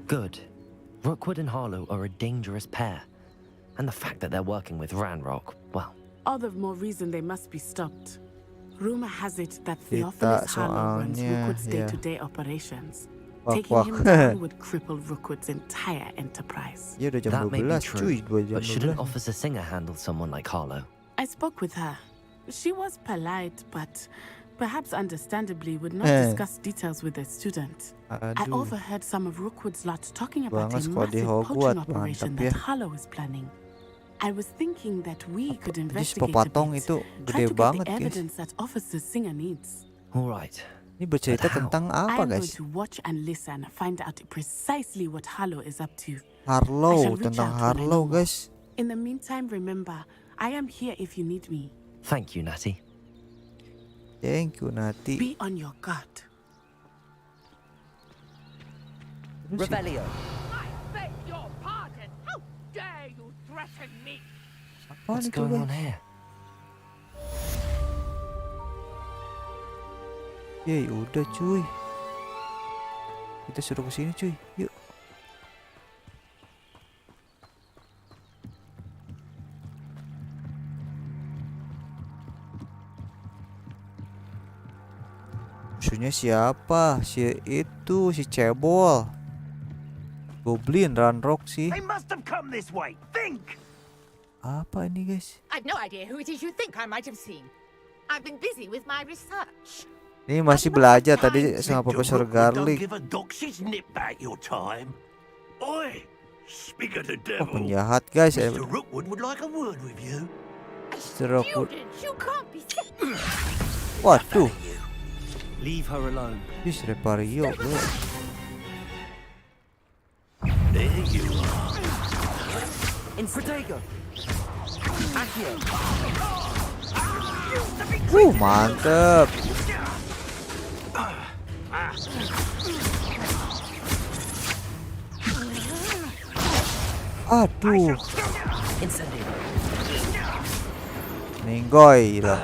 Good. Rookwood and Harlow are a dangerous pair. And the fact that they're working with Ranrock, well... All the more reason they must be stopped. Rumor has it that Kita Theophilus Harlow runs soalnya, Rookwood's ya. day-to-day operations. Wak, Taking wak. him down would cripple Rookwood's entire enterprise. Ya udah jam That may be 12 true, cuy, 2 jam but shouldn't 12. Officer Singer handle someone like Harlow? I spoke with her. She was polite, but perhaps understandably would not discuss details with a student. I Aduh, overheard some of Rookwood's lot talking about banget a sekolah di massive poaching Hogwarts, operation mantap ya. that Harlow is planning. I was thinking that we could Jadi investigate a sepopatong bit, itu try gede to get banget the guys. evidence that Officer Singer needs. All right. Ini bercerita But how? tentang I apa am going guys? to watch and listen, find out precisely what Harlow is up to. I Harlow, shall reach tentang out when I know Harlow more. guys. In the meantime, remember, I am here if you need me. Thank you, Natty. Thank you Nati. Be on your guard. Rebellion. I beg your pardon. How dare you threaten me? Apaan What's itu going on guys? here? Ya udah cuy. Kita suruh ke sini cuy. Yuk. Musuhnya siapa? Si itu, si cebol. Goblin Ranrock sih. They must have come this way. Think! Apa ini guys? I've no idea who it is you think I might have seen. I've been busy with my research. Ini masih belajar tadi sama Profesor Don't Garlick. give a doxy's nip back your time. Oi! Speak of the Oh, devil. penjahat guys. Mr. Rookwood would like a word with you. Students, you can't be. Waduh. Leave her alone. Bis Repario bro. There you are. In Protego. Accio. Mantep. Aduh. Incendio. Ninggoy lah.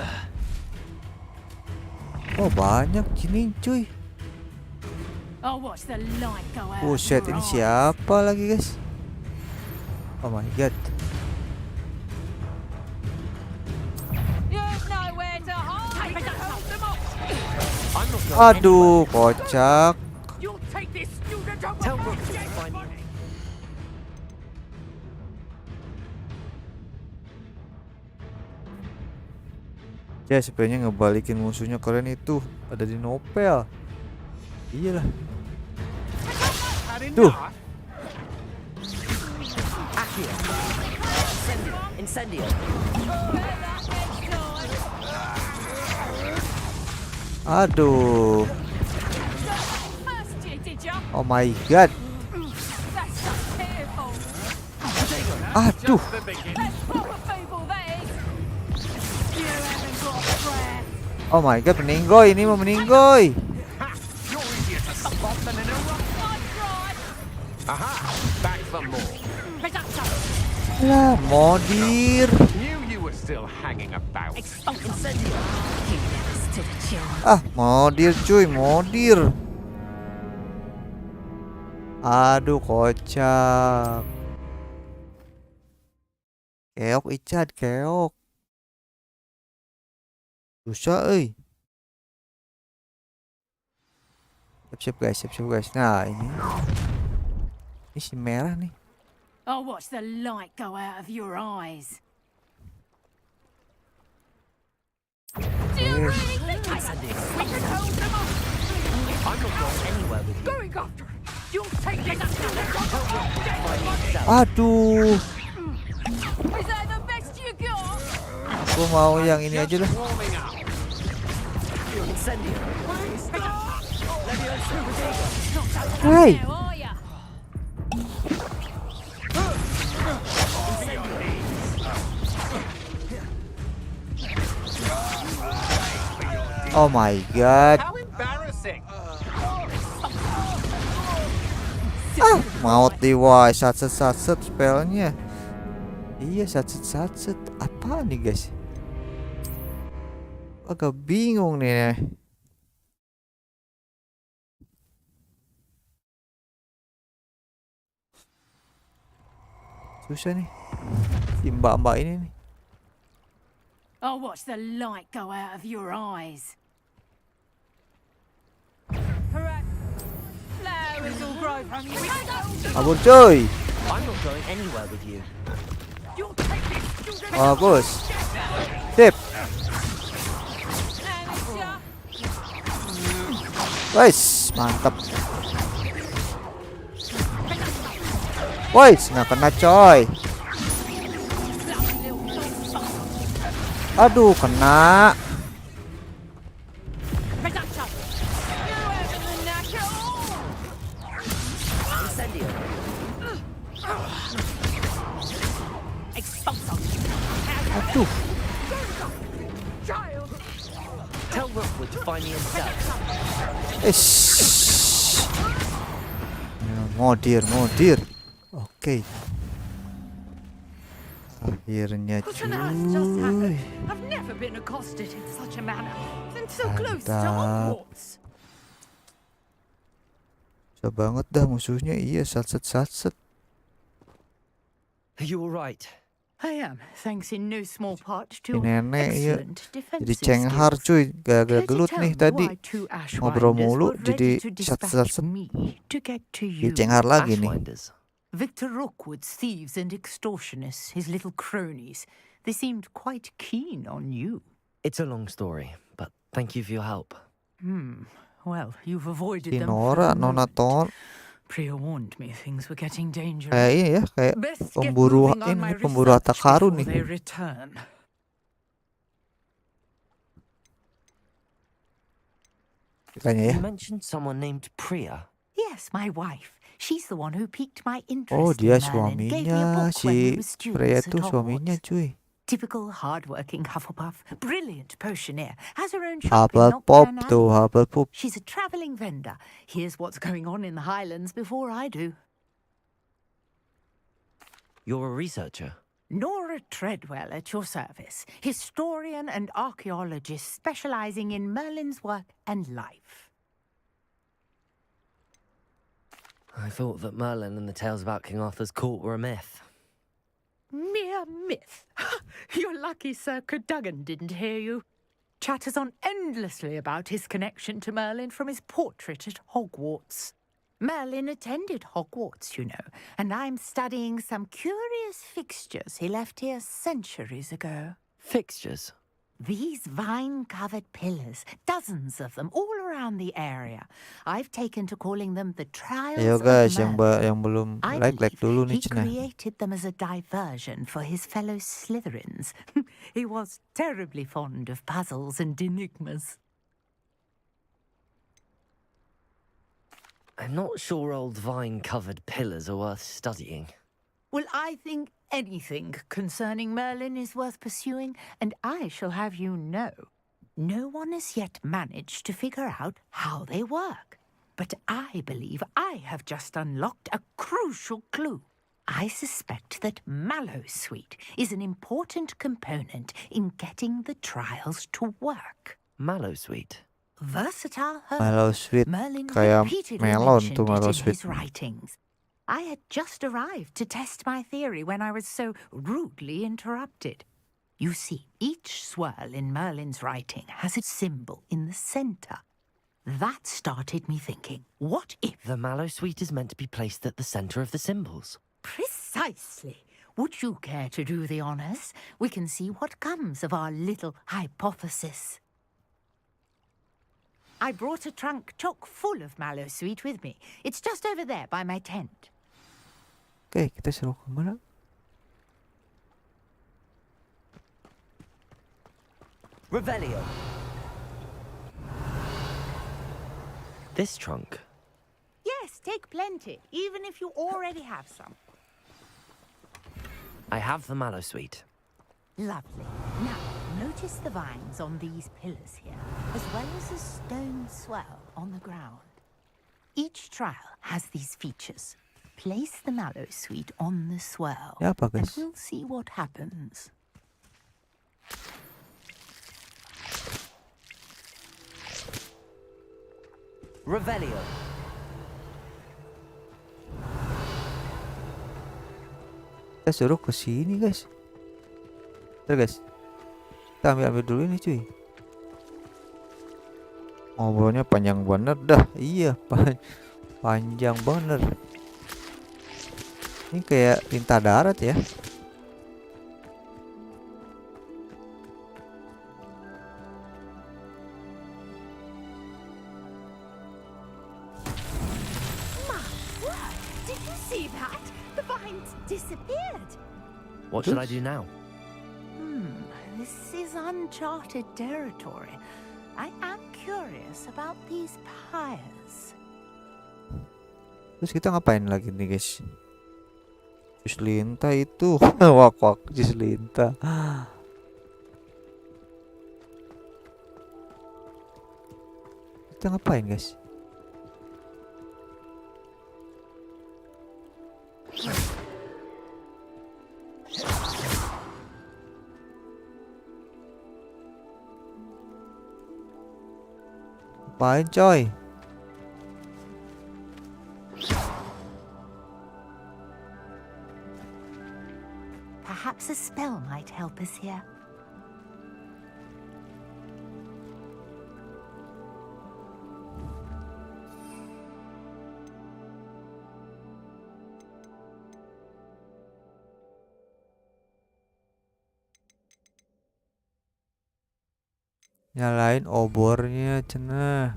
Oh banyak gini cuy. I'll watch the light go out. Buset, ini siapa lagi guys? Oh my god. You've nowhere to hide. Aduh, kocak. You'll take this student over. Tell Rookwood to find you. Ya sebenarnya ngebalikin musuhnya keren itu ada di novel. Iyalah. Tuh. Accio. Incendio. Aduh. Oh my god. Aduh. Oh my god, meninggoy, ini mau meninggoy. Lah, modir. Ah, modir cuy, modir. Aduh, kocak. Keok icat, keok. Susah, euy. Siap-siap guys, siap-siap guys. Nah, ini si merah nih. I'll watch the light go out of your eyes. Do you really think we can hold them off? I'm not going anywhere with you. Going after it. You'll take it. Aduh. Is that the best you got? Aku mau yang ini aja lah. Hai. Oh my god. Ah, maut dewa satset spellnya. Iya, satset. Apa nih guys? Agak bingung nih. Susah nih. Si mbak-mbak ini nih. I'll watch the light go out of your eyes. Flowers will grow from you. Kabur cuy. I'm not going anywhere with you. Bagus. Sip. Guys, mantap. Guys, nggak kena coy. Aduh, kena. Aduh. Tell Rookwood to find me himself. Modir. Oke. Akhirnya cuy. I've never been accosted in such a manner. And so close to Hogwarts. Susah banget dah musuhnya. Iya, satset. Are you all right? I am, thanks in no small part to Nenek ya. excellent Jadi defensive cenghar skills. cuy. Gak gelut nih tadi. Ngobrol mulu jadi satset. Dia cenghar lagi nih. Victor Rookwood's thieves and extortionists, his little cronies, they seemed quite keen on you. It's a long story, but thank you for your help. Well, you've avoided Si them Nora, for a Nona moment. Tor. Pre-warned me things were getting dangerous. Kayak ini ya, kayak Best get pemburu moving on my ini, pemburu harta research karun before nih. they return. Kayaknya ya. You mentioned someone named Priya. Yes, my wife. She's the one who piqued my interest Oh, dia in Merlin. Gave me a suaminya. book when we Si were students Freya at tuh suaminya Hogwarts. cuy. Typical hard-working Hufflepuff, brilliant potioneer, has her own shop in Hufflepuff Knockdown tuh, Alley. Hufflepuff. She's a travelling vendor. Here's what's going on in the Highlands before I do. You're a researcher. Nora Treadwell at your service, historian and archaeologist specialising in Merlin's work and life. I thought that Merlin and the tales about King Arthur's court were a myth. Mere myth. You're lucky Sir Cadogan didn't hear you. Chatters on endlessly about his connection to Merlin from his portrait at Hogwarts. Merlin attended Hogwarts, you know, and I'm studying some curious fixtures he left here centuries ago. Fixtures? These vine-covered pillars, dozens of them, all around the area. I've taken to calling them the Trials Ayo of guys, Merlin. yang belum I like dulu nih He Cina. created them as a diversion for his fellow Slytherins. He was terribly fond of puzzles and enigmas. I'm not sure old vine-covered pillars are worth studying. Well, I think anything concerning Merlin is worth pursuing, and I shall have you know, no one has yet managed to figure out how they work. But I believe I have just unlocked a crucial clue. I suspect that Mallowsweet is an important component in getting the trials to work. Mallowsweet? Versatile herb. Mallowsweet, Merlin kayak repeatedly melon mentioned tuh it in Mallowsweet. his writings. I had just arrived to test my theory when I was so rudely interrupted. You see, each swirl in Merlin's writing has a symbol in the center. That started me thinking, what if... The Mallowsweet is meant to be placed at the center of the symbols. Precisely. Would you care to do the honors? We can see what comes of our little hypothesis. I brought a trunk chock full of Mallowsweet with me. It's just over there by my tent. Oke, kita suruh kemana? Revelio. This trunk. Yes, take plenty, even if you already have some. I have the Mallowsweet. Lovely. Now, notice the vines on these pillars here, as well as a stone swell on the ground. Each trial has these features. Place the Mallowsweet on the swell, Ya apa, and guys? we'll see what happens. Revelio. Kita suruh ke sini, guys. Bentar, guys. Kita ambil dulu ini, cuy. Ngobrolnya panjang bener dah. Iya, panjang bener. Ini kayak lintah darat ya. Did you see that? The vines disappeared. What should I do now? This is uncharted territory. I am curious about these pyres. Terus kita ngapain lagi nih, guys? Jus lintah itu. Wak jus lintah. Kita ngapain, guys? Ngapain, coy? Perhaps a spell might help us here. Nyalain obornya, cenah.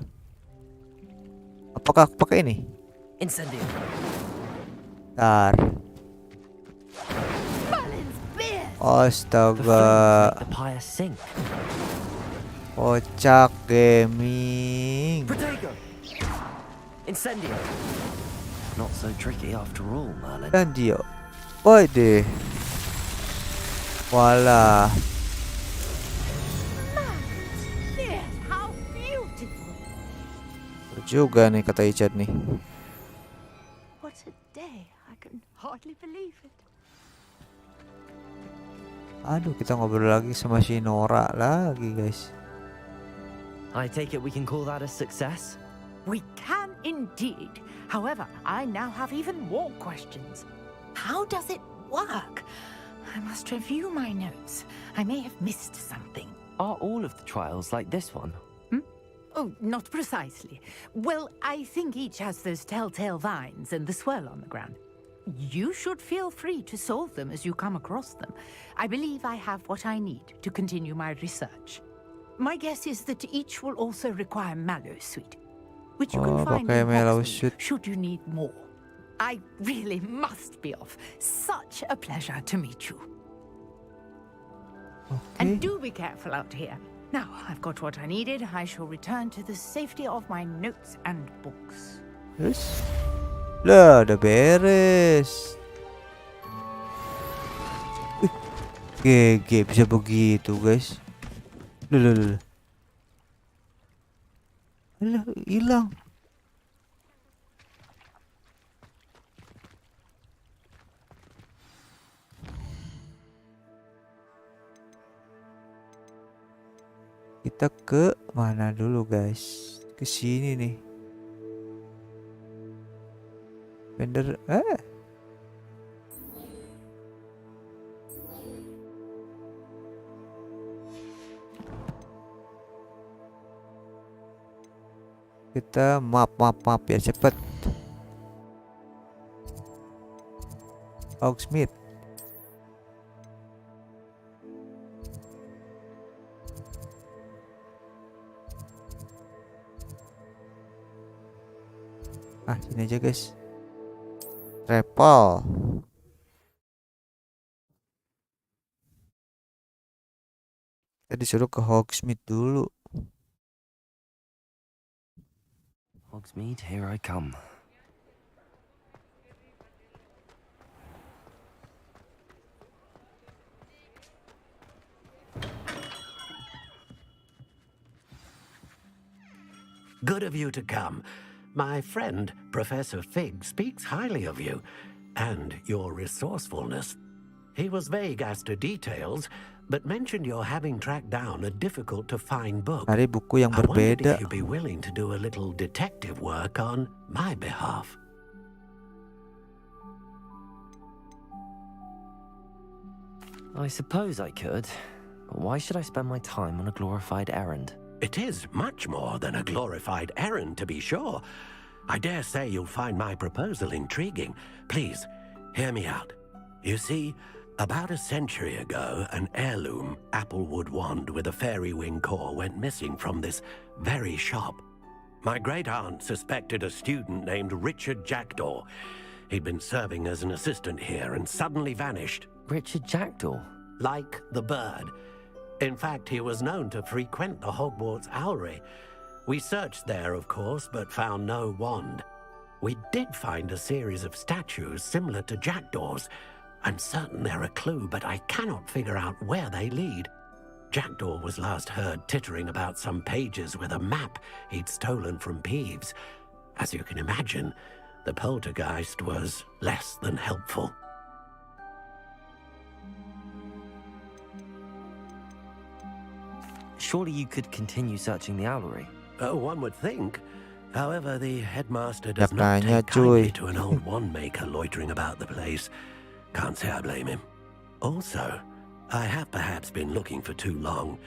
Apakah aku pakai ini? Incendio. Bentar. Astaga. The pyre sink. Kocak gaming. Protego. Incendio. Not so tricky after all, Merlin. Dan Dio. Woi deh. Walah. How beautiful. Juga nih kata Icat nih. What a day. I can hardly believe it. Aduh, kita ngobrol lagi sama si Nora lagi, guys. I take it we can call that a success? We can indeed. However, I now have even more questions. How does it work? I must review my notes. I may have missed something. Are all of the trials like this one? Oh, not precisely. Well, I think each has those telltale vines and the swirl on the ground. You should feel free to solve them as you come across them. I believe I have what I need to continue my research. My guess is that each will also require Mallowsweet, which you can find in Hogsmeade, should you need more. I really must be off. Such a pleasure to meet you. Okay. And do be careful out here. Now, I've got what I needed. I shall return to the safety of my notes and books. Terus lah udah beres. GG bisa begitu guys. Loh. Alah, hilang. Kita ke mana dulu guys? Ke sini nih. Vendor kita map biar cepet. Hogsmeade. Sini aja guys. Repel. Kita disuruh ke Hogsmeade dulu. Hogsmeade, here I come. Good of you to come. My friend, Professor Fig, speaks highly of you and your resourcefulness. He was vague as to details, but mentioned your having tracked down a difficult-to-find book. Cari buku yang I wondered berbeda. if you'd be willing to do a little detective work on my behalf. I suppose I could. But why should I spend my time on a glorified errand? It is much more than a glorified errand, to be sure. I dare say you'll find my proposal intriguing. Please, hear me out. You see, about a century ago, an heirloom applewood wand with a fairy wing core went missing from this very shop. My great-aunt suspected a student named Richard Jackdaw. He'd been serving as an assistant here and suddenly vanished. Richard Jackdaw? Like the bird. In fact, he was known to frequent the Hogwarts Owlery. We searched there, of course, but found no wand. We did find a series of statues similar to Jackdaw's. I'm certain they're a clue, but I cannot figure out where they lead. Jackdaw was last heard tittering about some pages with a map he'd stolen from Peeves. As you can imagine, the poltergeist was less than helpful. Surely you could continue searching the owlery. Oh, one would think. However, the headmaster does not take kindly to an old wand maker loitering about the place. Can't say I blame him. Also, I have perhaps been looking for too long.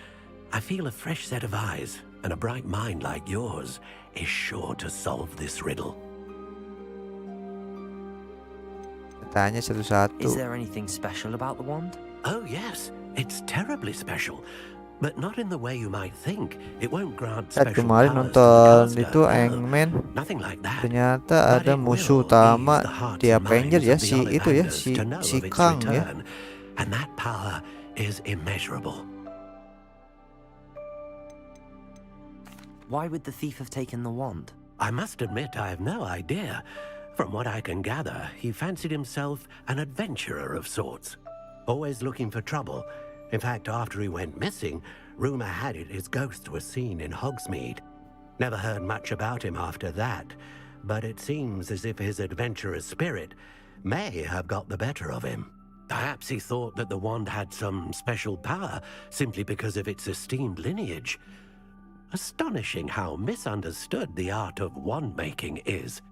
I feel a fresh set of eyes and a bright mind like yours is sure to solve this riddle. Tanya satu-satu. Is there anything special about the wand? Oh, yes. It's terribly special. But not in the way you might think. It won't grant special kemarin powers nonton to the itu caster. Angman. Nothing like that. Ternyata ada musuh utama tiap ranger ya, si itu ya, si Kang ya. And that power is immeasurable. Why would the thief have taken the wand? I must admit I have no idea. From what I can gather, he fancied himself an adventurer of sorts. Always looking for trouble. In fact, after he went missing, rumor had it his ghost was seen in Hogsmeade. Never heard much about him after that, but it seems as if his adventurous spirit may have got the better of him. Perhaps he thought that the wand had some special power simply because of its esteemed lineage. Astonishing how misunderstood the art of wand-making is.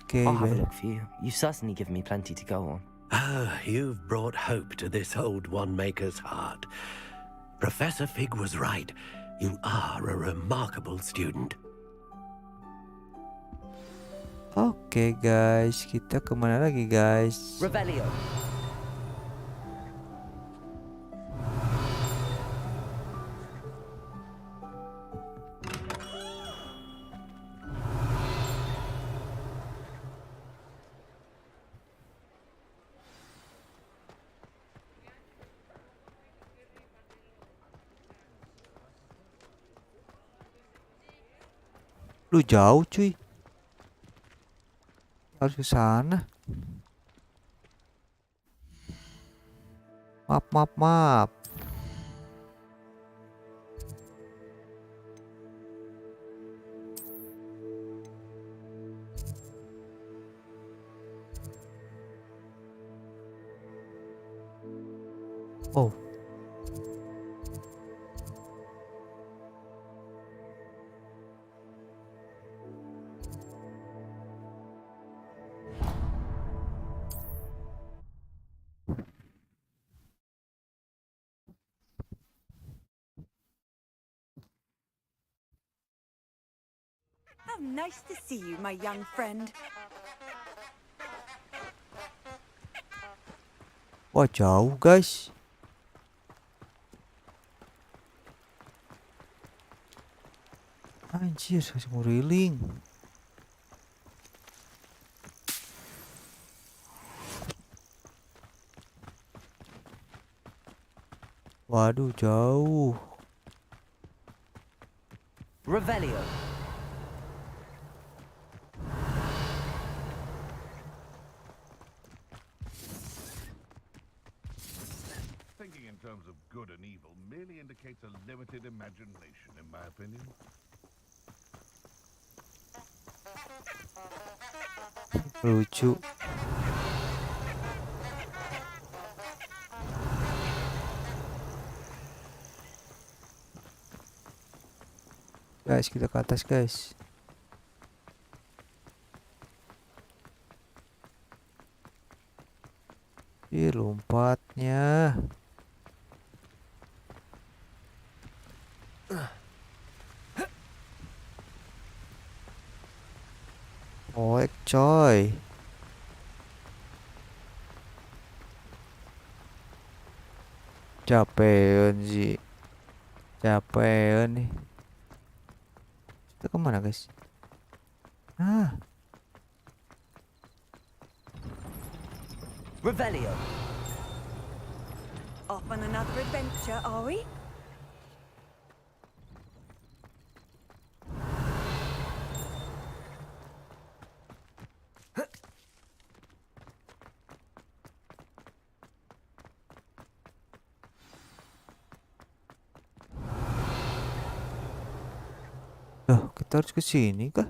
Okay, I'll have a look for you. You've certainly given me plenty to go on. Ah, you've brought hope to this old wand-maker's heart. Professor Fig was right. You are a remarkable student. Oke guys, kita kemana lagi guys? Revelio. Lu jauh cuy. Harus ke sana. Maaf. Oh. How nice to see you, my young friend. Wah, jauh guys. Anjir, harus nguriling. Waduh, jauh. Revelio. Thinking in terms of good and evil merely indicates a limited imagination, in my opinion. Lucu. Guys, kita ke atas guys. Ih, lompatnya. Oek coy. Capean sih. Capean nih. Kita kemana guys? Ah. Revelio. Off on another adventure, are we? Loh, kita harus ke sini kah?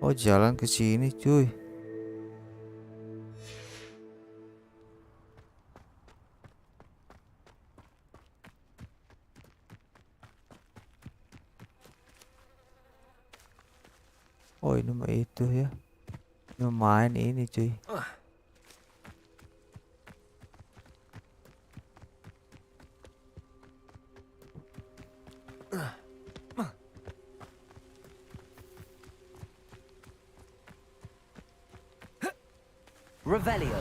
Oh, jalan ke sini, cuy. Oh, ini mah itu ya. Ini main ini, cuy. Revelio.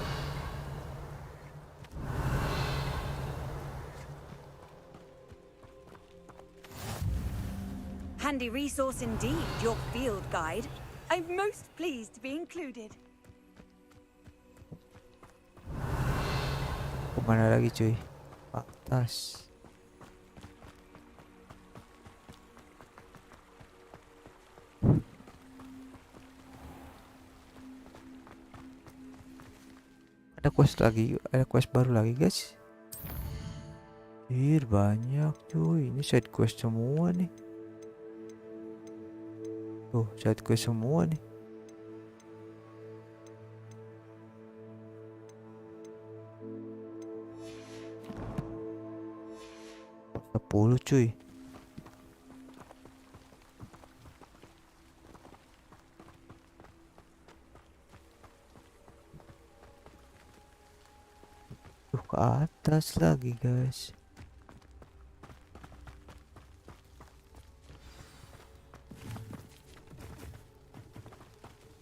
Handy resource indeed, your field guide. I'm most pleased to be included. Kemana lagi, cuy? Atas. Ada quest lagi, ada quest baru lagi guys. Banyak cuy, ini side quest semua nih. Tuh, side quest semua nih. Sepuluh cuy. Ke atas lagi guys.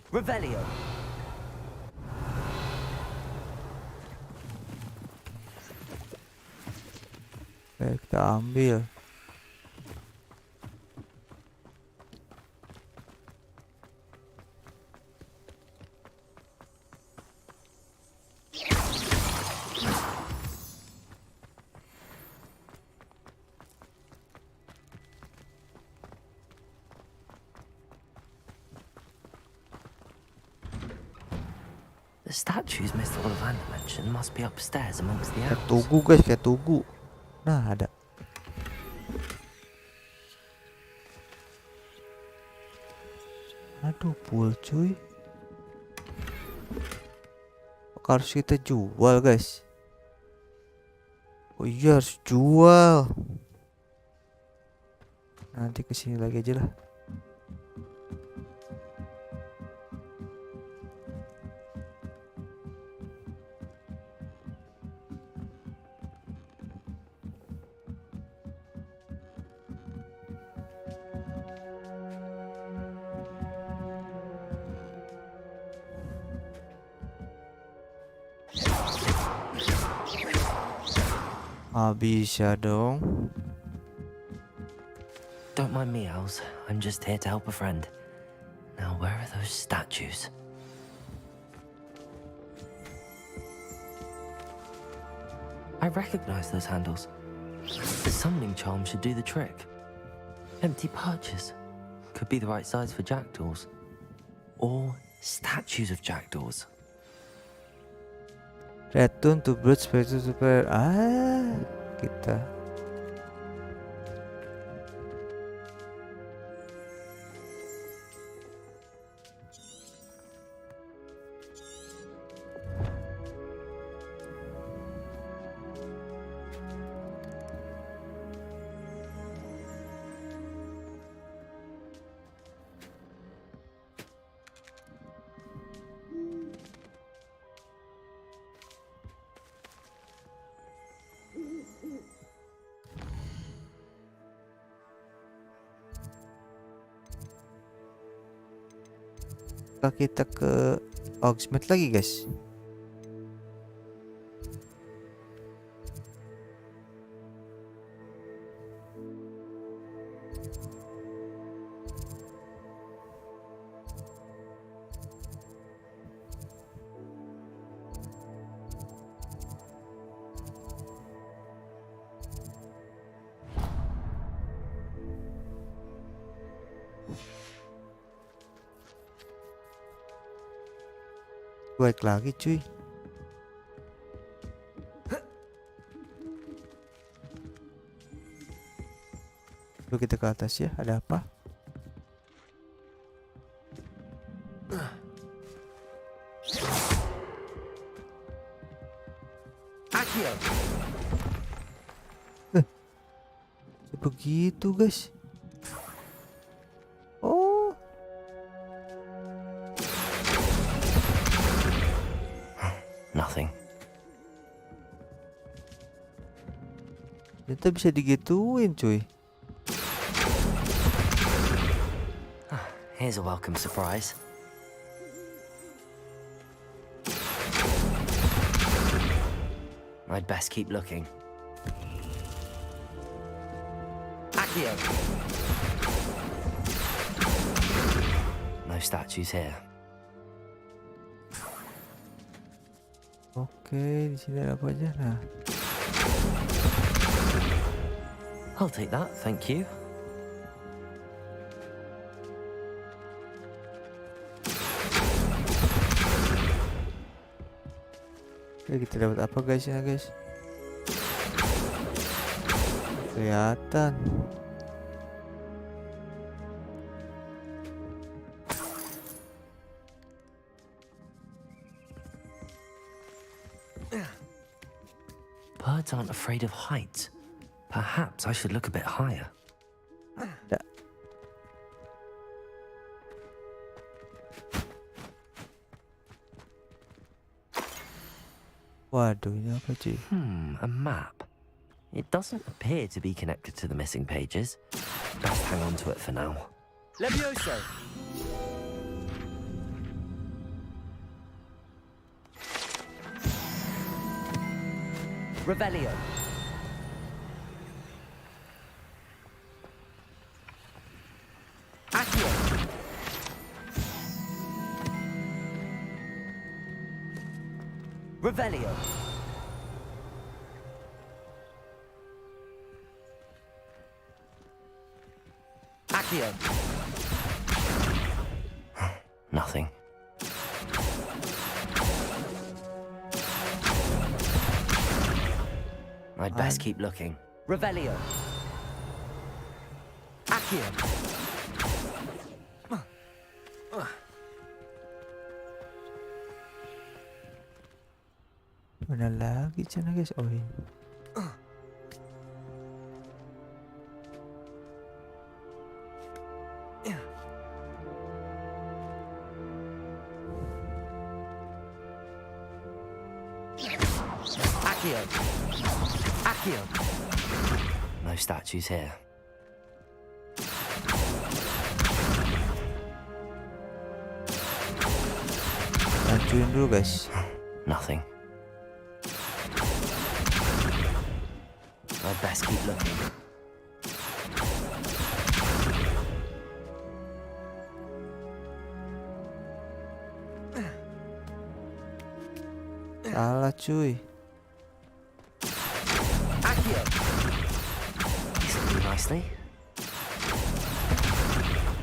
Revelio. Oke, kita ambil. The statues Mr. Ollivander mentioned must be upstairs amongst the Kayak owls. tugu guys, kayak tugu. Nah ada. Aduh pool cuy. Harus kita jual guys. Oh iya harus jual. Nanti kesini lagi aja lah. Bisa dong. Don't mind me, owls. I'm just here to help a friend. Now, where are those statues? I recognize those handles. The summoning charm should do the trick. Empty perches. Could be the right size for jackdaws. Or statues of jackdaws. Return to birds super. Kita kita ke Hogsmeade lagi guys. Baik lagi cuy. Lalu kita ke atas ya, ada apa? Begitu guys. Nothing. Kita bisa digituin cuy. Here's a welcome surprise. I'd best keep looking. Accio! No statues here. Oke, di sini ada apa aja? Nah, I'll take that, thank you. oke, kita dapat apa guys ya guys? Kelihatan. Birds aren't afraid of heights. Perhaps I should look a bit higher. Waduh, ini apa cuy? A map. It doesn't appear to be connected to the missing pages. Best hang on to it for now. Levioso! Revelio. Accio! Revelio. Accio! Nothing. I'd best keep looking. Revelio. Accio. Mana lagi sana guys? Oh ini. Accio. Accio. No statues here. Hancurin dulu guys. Nothing. I'd best keep looking. Salah cuy. Accio. This'll do nicely.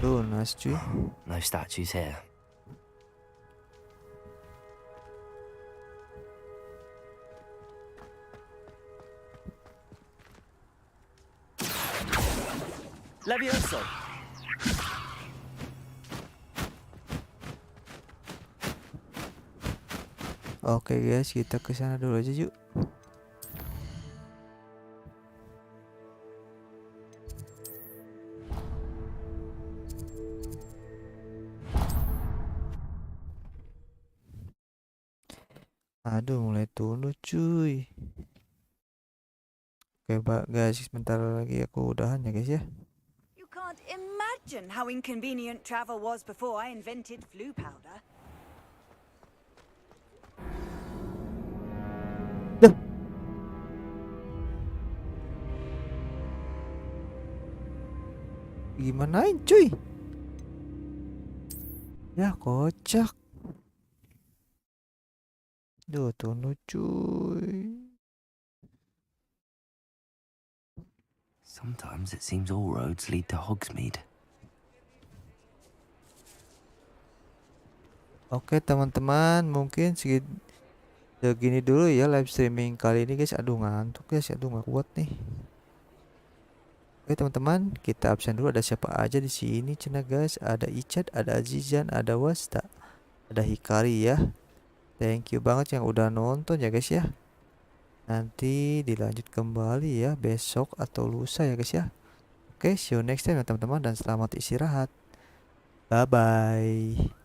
Lunas cuy. No statues here. Levioso. Oke guys, kita ke sana dulu aja yuk. Aduh, mulai tunduk cuy. Oke guys, sebentar lagi aku udahan ya guys ya. You can't imagine how inconvenient travel was before I invented flu powder. Gimanain cuy? Ya kocak. Duh, tunduk cuy. Sometimes it seems all roads lead to Hogsmeade. Oke teman-teman, mungkin segini dulu ya live streaming kali ini guys. Aduh ngantuk guys, aduh nggak kuat nih. Oke teman-teman, kita absen dulu. Ada siapa aja di sini cina guys? Ada Icat, ada Azizan, ada Wasta, ada Hikari ya. Thank you banget yang udah nonton ya guys ya. Nanti dilanjut kembali ya besok atau lusa ya guys ya. Oke, see you next time ya teman-teman, dan selamat istirahat. Bye bye.